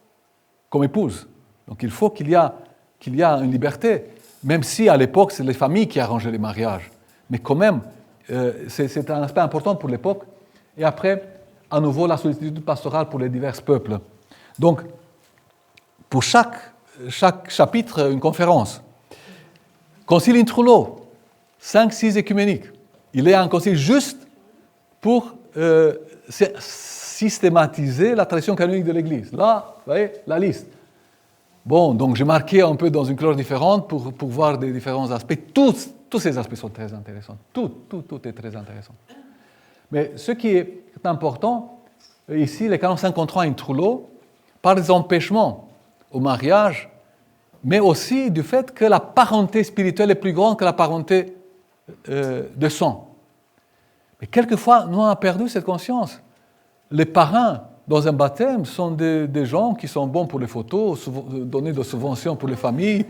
comme épouse. Donc il faut qu'il y ait une liberté, même si à l'époque c'est les familles qui arrangeaient les mariages. Mais quand même, c'est un aspect important pour l'époque. Et après, à nouveau, la sollicitude pastorale pour les divers peuples. Donc, pour chaque chapitre, une conférence. Concile in Trullo, 5-6 écuméniques. Il est un concile juste pour systématiser la tradition canonique de l'Église. Là, vous voyez, la liste. Bon, donc j'ai marqué un peu dans une cloche différente pour voir des différents aspects. Tous ces aspects sont très intéressants. Tout est très intéressant. Mais ce qui est important, ici, le canon 53 in Trullo parle des empêchements au mariage, mais aussi du fait que la parenté spirituelle est plus grande que la parenté de sang. Mais quelquefois, nous avons perdu cette conscience. Les parrains dans un baptême sont des gens qui sont bons pour les photos, donner des subventions pour les familles,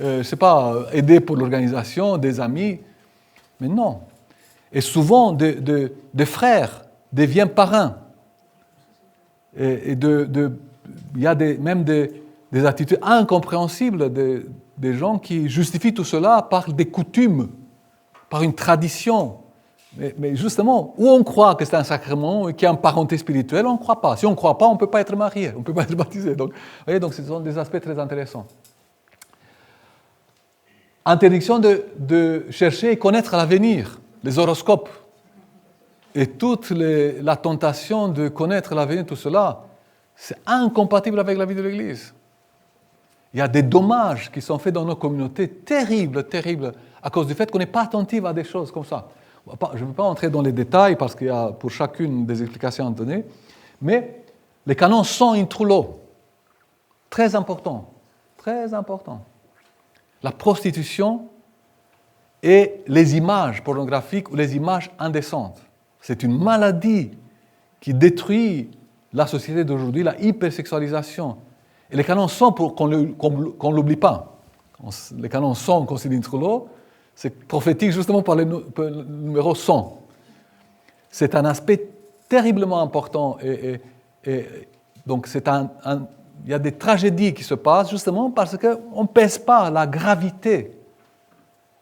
je ne sais pas, aider pour l'organisation, des amis. Mais non. Et souvent, des frères deviennent parrains. Et il y a même des attitudes incompréhensibles des gens qui justifient tout cela par des coutumes, par une tradition. Mais justement, où on croit que c'est un sacrement et qu'il y a une parenté spirituelle, on ne croit pas. Si on ne croit pas, on ne peut pas être marié, on ne peut pas être baptisé. Donc, vous voyez, donc ce sont des aspects très intéressants. Interdiction de chercher et connaître l'avenir, les horoscopes. Et toute la tentation de connaître l'avenir, tout cela, c'est incompatible avec la vie de l'Église. Il y a des dommages qui sont faits dans nos communautés terribles, à cause du fait qu'on n'est pas attentif à des choses comme ça. Je ne veux pas entrer dans les détails parce qu'il y a pour chacune des explications à donner, mais les canons sont in Trullo. Très important. La prostitution et les images pornographiques ou les images indécentes. C'est une maladie qui détruit la société d'aujourd'hui, la hypersexualisation. Et les canons sont pour qu'on ne l'oublie pas. Les canons sont concile in Trullo. C'est prophétique justement par le numéro 100. C'est un aspect terriblement important. Et donc, il y a des tragédies qui se passent justement parce qu'on ne pèse pas la gravité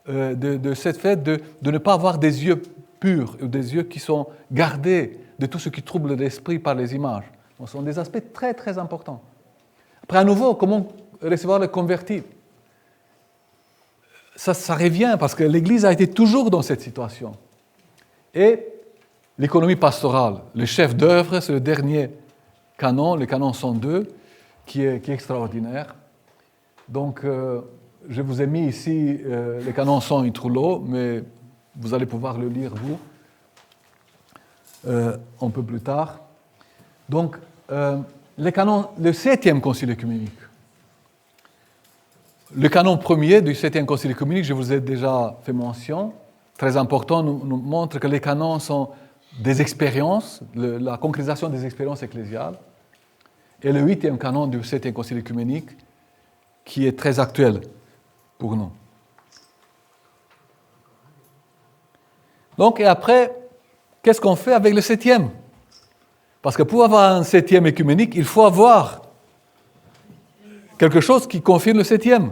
de cette fait de ne pas avoir des yeux purs, ou des yeux qui sont gardés de tout ce qui trouble l'esprit par les images. Donc, ce sont des aspects très, très importants. Après, à nouveau, comment recevoir les convertis? Ça revient parce que l'Église a été toujours dans cette situation. Et l'économie pastorale, le chef d'œuvre, c'est le dernier canon, le canon 102, qui est extraordinaire. Donc, je vous ai mis ici le canon 100 in Trullo, mais vous allez pouvoir le lire, vous, un peu plus tard. Donc, le 7e concile œcuménique. Le canon premier du 7e concile œcuménique, je vous ai déjà fait mention, très important, nous montre que les canons sont des expériences, la concrétisation des expériences ecclésiales. Et le 8e canon du 7e concile œcuménique, qui est très actuel pour nous. Donc, et après, qu'est-ce qu'on fait avec le 7e? Parce que pour avoir un 7e œcuménique, il faut avoir quelque chose qui confirme le 7e.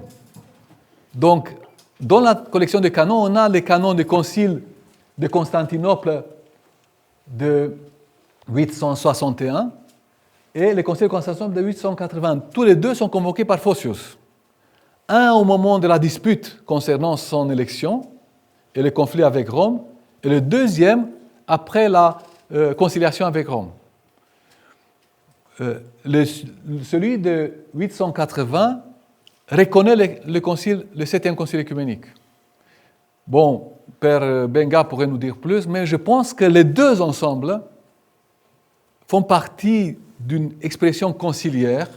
Donc, dans la collection des canons, on a les canons du concile de Constantinople de 861 et le concile de Constantinople de 880. Tous les deux sont convoqués par Photios. Un au moment de la dispute concernant son élection et le conflit avec Rome, et le deuxième après la conciliation avec Rome. Celui de 880 reconnaît le 7e concile œcuménique. Bon, Père Benga pourrait nous dire plus, mais je pense que les deux ensemble font partie d'une expression conciliaire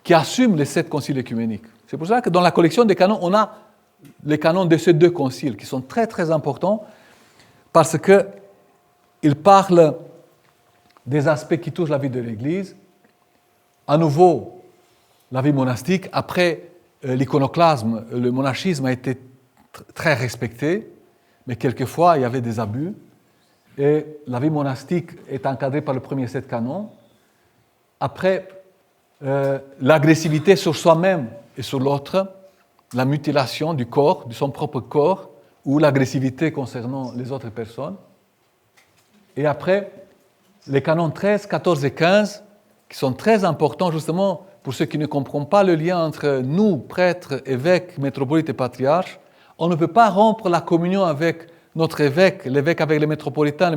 qui assume les 7 conciles œcuméniques. C'est pour ça que dans la collection des canons, on a les canons de ces deux conciles qui sont très très importants parce qu'ils parlent des aspects qui touchent la vie de l'Église. À nouveau, la vie monastique. Après l'iconoclasme, le monachisme a été très respecté, mais quelquefois il y avait des abus. Et la vie monastique est encadrée par le premier 7 canons. Après, l'agressivité sur soi-même et sur l'autre, la mutilation du corps, de son propre corps, ou l'agressivité concernant les autres personnes. Et après, les canons 13, 14 et 15, qui sont très importants justement pour ceux qui ne comprennent pas le lien entre nous, prêtres, évêques, métropolites et patriarches. On ne peut pas rompre la communion avec notre évêque, l'évêque avec les métropolitains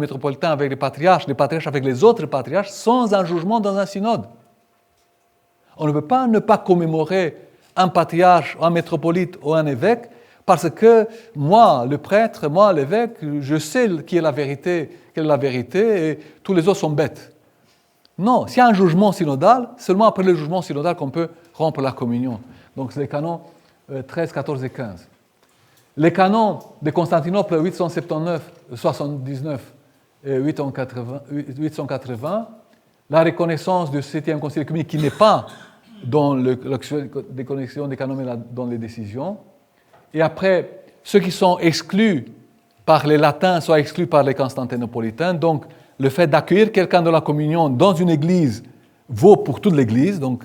avec les patriarches avec les autres patriarches, sans un jugement dans un synode. On ne peut pas ne pas commémorer un patriarche, un métropolite ou un évêque, parce que moi, le prêtre, moi, l'évêque, je sais quelle est la vérité, et tous les autres sont bêtes. Non, s'il y a un jugement synodal, seulement après le jugement synodal qu'on peut rompre la communion. Donc c'est les canons 13, 14 et 15. Les canons de Constantinople 879, 79 et 880, la reconnaissance du 7e concile œcuménique qui n'est pas dans la connexion des canons, mais dans les décisions. Et après, ceux qui sont exclus par les latins sont exclus par les constantinopolitains. Donc, le fait d'accueillir quelqu'un dans la communion dans une église vaut pour toute l'église. Donc,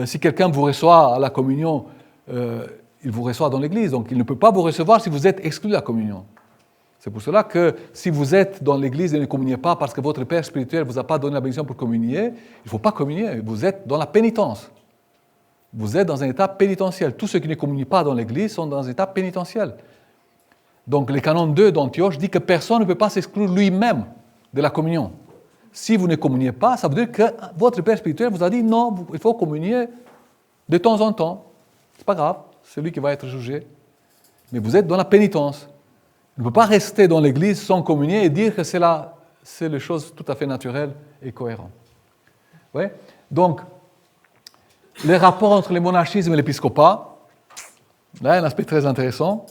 si quelqu'un vous reçoit à la communion, il vous reçoit dans l'église. Donc, il ne peut pas vous recevoir si vous êtes exclu de la communion. C'est pour cela que si vous êtes dans l'église et ne communiez pas parce que votre père spirituel ne vous a pas donné la bénédiction pour communier, il ne faut pas communier. Vous êtes dans la pénitence. Vous êtes dans un état pénitentiel. Tous ceux qui ne communient pas dans l'église sont dans un état pénitentiel. Donc, le canon 2 d'Antioche dit que personne ne peut pas s'exclure lui-même de la communion. Si vous ne communiez pas, ça veut dire que votre père spirituel vous a dit non, il faut communier de temps en temps. C'est pas grave, c'est lui qui va être jugé. Mais vous êtes dans la pénitence. On ne peut pas rester dans l'église sans communier et dire que c'est les choses tout à fait naturelles et cohérentes. Ouais? Donc, les rapports entre le monachisme et l'épiscopat, là, il y a un aspect très intéressant,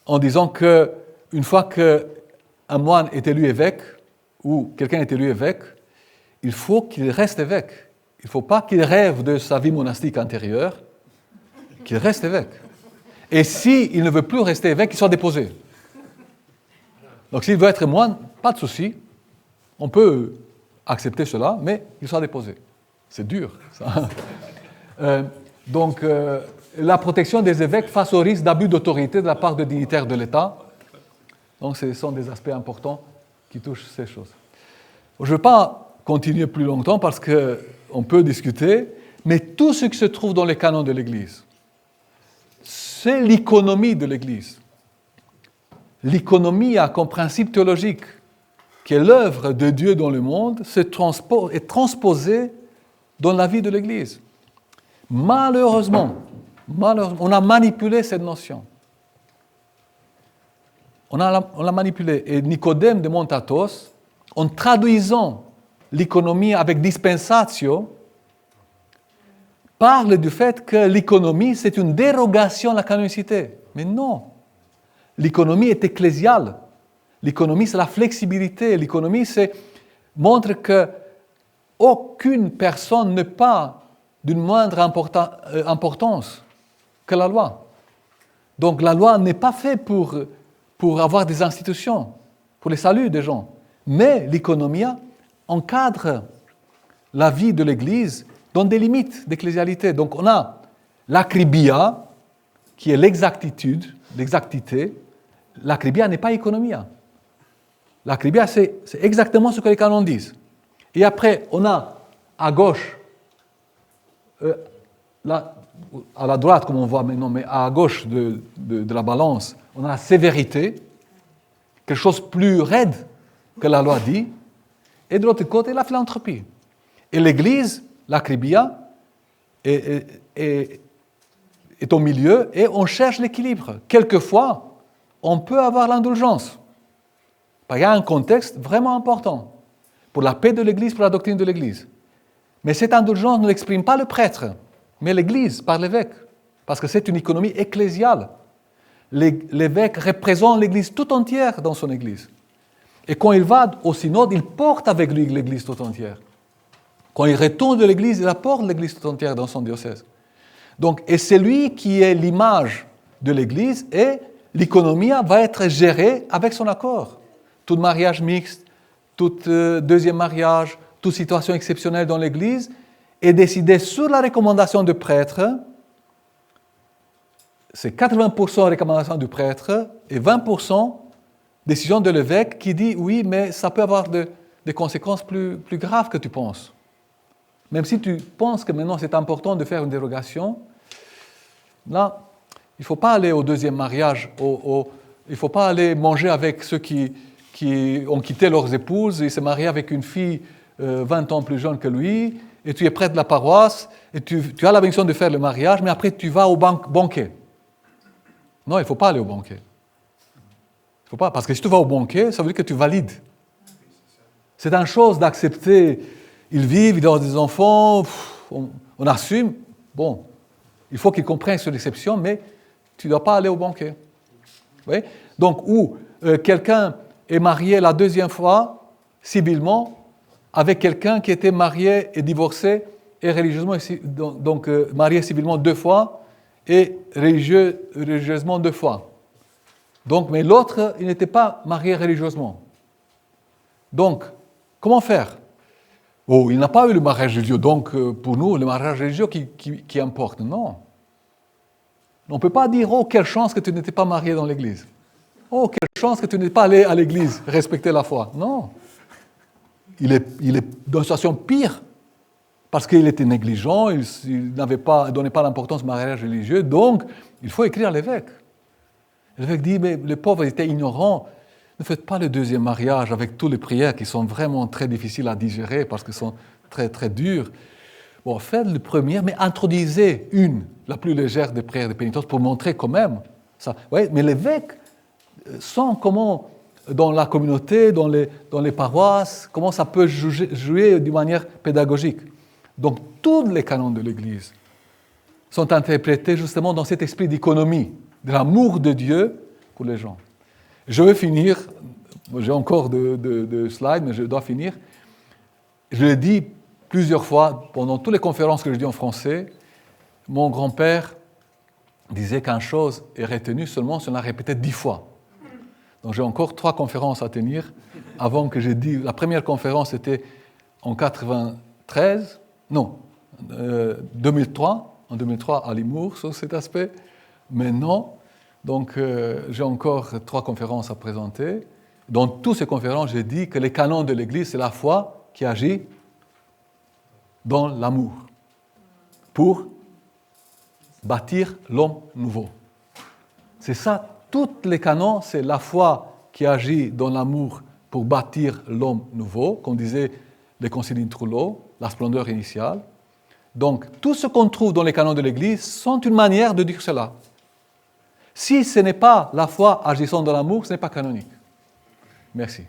en disant qu'une fois qu'un moine est élu évêque, ou quelqu'un est élu évêque, il faut qu'il reste évêque. Il ne faut pas qu'il rêve de sa vie monastique antérieure, qu'il reste évêque. Et s'il ne veut plus rester évêque, qu'il soit déposé. Donc s'il veut être moine, pas de souci, on peut accepter cela, mais qu'il soit déposé. C'est dur, ça. la protection des évêques face au risque d'abus d'autorité de la part de dignitaires de l'État. Donc ce sont des aspects importants qui touchent ces choses. Je ne vais pas continuer plus longtemps parce qu'on peut discuter, mais tout ce qui se trouve dans les canons de l'Église, c'est l'économie de l'Église. L'économie a comme principe théologique qui est l'œuvre de Dieu dans le monde, est transposée dans la vie de l'Église. Malheureusement, on a manipulé cette notion. On l'a manipulé. Et Nicodème demande à Athos, en traduisant l'économie avec dispensatio, parle du fait que l'économie, c'est une dérogation à la canonicité. Mais non. L'économie est ecclésiale. L'économie, c'est la flexibilité. L'économie, montre qu'aucune personne n'est pas d'une moindre importance que la loi. Donc la loi n'est pas faite pour avoir des institutions, pour le salut des gens. Mais l'économie encadre la vie de l'Église dans des limites d'ecclésialité. Donc on a l'acribia, qui est l'exactitude, l'exactité. L'acribia n'est pas économia. L'acribia, c'est exactement ce que les canons disent. Et après, on a à gauche, à la droite, comme on voit maintenant, mais à gauche de la balance, on a la sévérité, quelque chose plus raide que la loi dit, et de l'autre côté, la philanthropie. Et l'Église, l'acribia, est au milieu, et on cherche l'équilibre. Quelquefois, on peut avoir l'indulgence. Il y a un contexte vraiment important pour la paix de l'Église, pour la doctrine de l'Église. Mais cette indulgence ne l'exprime pas le prêtre, mais l'Église par l'évêque, parce que c'est une économie ecclésiale. L'évêque représente l'Église tout entière dans son Église. Et quand il va au synode, il porte avec lui l'Église tout entière. Quand il retourne de l'Église, il apporte l'Église tout entière dans son diocèse. Donc, et c'est lui qui est l'image de l'Église, et l'économie va être gérée avec son accord. Tout mariage mixte, tout deuxième mariage, toute situation exceptionnelle dans l'Église est décidée sur la recommandation du prêtre. C'est 80% recommandation du prêtre et 20% décision de l'évêque qui dit oui, mais ça peut avoir des conséquences plus graves que tu penses. Même si tu penses que maintenant c'est important de faire une dérogation, là, il ne faut pas aller au deuxième mariage, il ne faut pas aller manger avec ceux qui ont quitté leurs épouses et se marié avec une fille 20 ans plus jeune que lui, et tu es prêtre de la paroisse, et tu as la bénédiction de faire le mariage, mais après tu vas au banquet. Non, il ne faut pas aller au banquet. Il faut pas, parce que si tu vas au banquet, ça veut dire que tu valides. C'est une chose d'accepter, ils vivent, ils ont des enfants, on assume, bon, il faut qu'ils comprennent sur l'exception, mais tu ne dois pas aller au banquet. Oui? Donc, où quelqu'un est marié la deuxième fois, civilement, avec quelqu'un qui était marié et divorcé, et religieusement, donc marié civilement 2 fois, et religieusement 2 fois. Donc, mais l'autre, il n'était pas marié religieusement. Donc, comment faire? Oh, il n'a pas eu le mariage religieux, donc pour nous, le mariage religieux qui importe. Non. On ne peut pas dire, oh, quelle chance que tu n'étais pas marié dans l'église. Oh, quelle chance que tu n'es pas allé à l'église, respecter la foi. Non. Il est dans une situation pire, parce qu'il était négligent, il donnait pas l'importance au mariage religieux, donc il faut écrire à l'évêque. L'évêque dit, mais les pauvres étaient ignorants, ne faites pas le deuxième mariage avec toutes les prières qui sont vraiment très difficiles à digérer, parce qu'elles sont très très dures. Bon, faites le premier, mais introduisez la plus légère des prières de pénitence, pour montrer quand même ça. Ouais, mais l'évêque sent comment, dans la communauté, dans les paroisses, comment ça peut jouer d'une manière pédagogique. Donc, tous les canons de l'Église sont interprétés justement dans cet esprit d'économie, de l'amour de Dieu pour les gens. Je vais finir, j'ai encore de slides, mais je dois finir. Je l'ai dit plusieurs fois, pendant toutes les conférences que je dis en français, mon grand-père disait qu'une chose est retenue seulement si on l'a répétée 10 fois. Donc j'ai encore 3 conférences à tenir avant que j'ai dit. La première conférence était en 2003, en 2003 à Limours sur cet aspect, mais non. Donc, j'ai encore 3 conférences à présenter. Dans toutes ces conférences, j'ai dit que les canons de l'Église, c'est la foi qui agit dans l'amour pour bâtir l'homme nouveau. C'est ça, tous les canons, c'est la foi qui agit dans l'amour pour bâtir l'homme nouveau, comme disait le concile Trullo, la splendeur initiale. Donc, tout ce qu'on trouve dans les canons de l'Église sont une manière de dire cela. Si ce n'est pas la foi agissant dans l'amour, ce n'est pas canonique. Merci.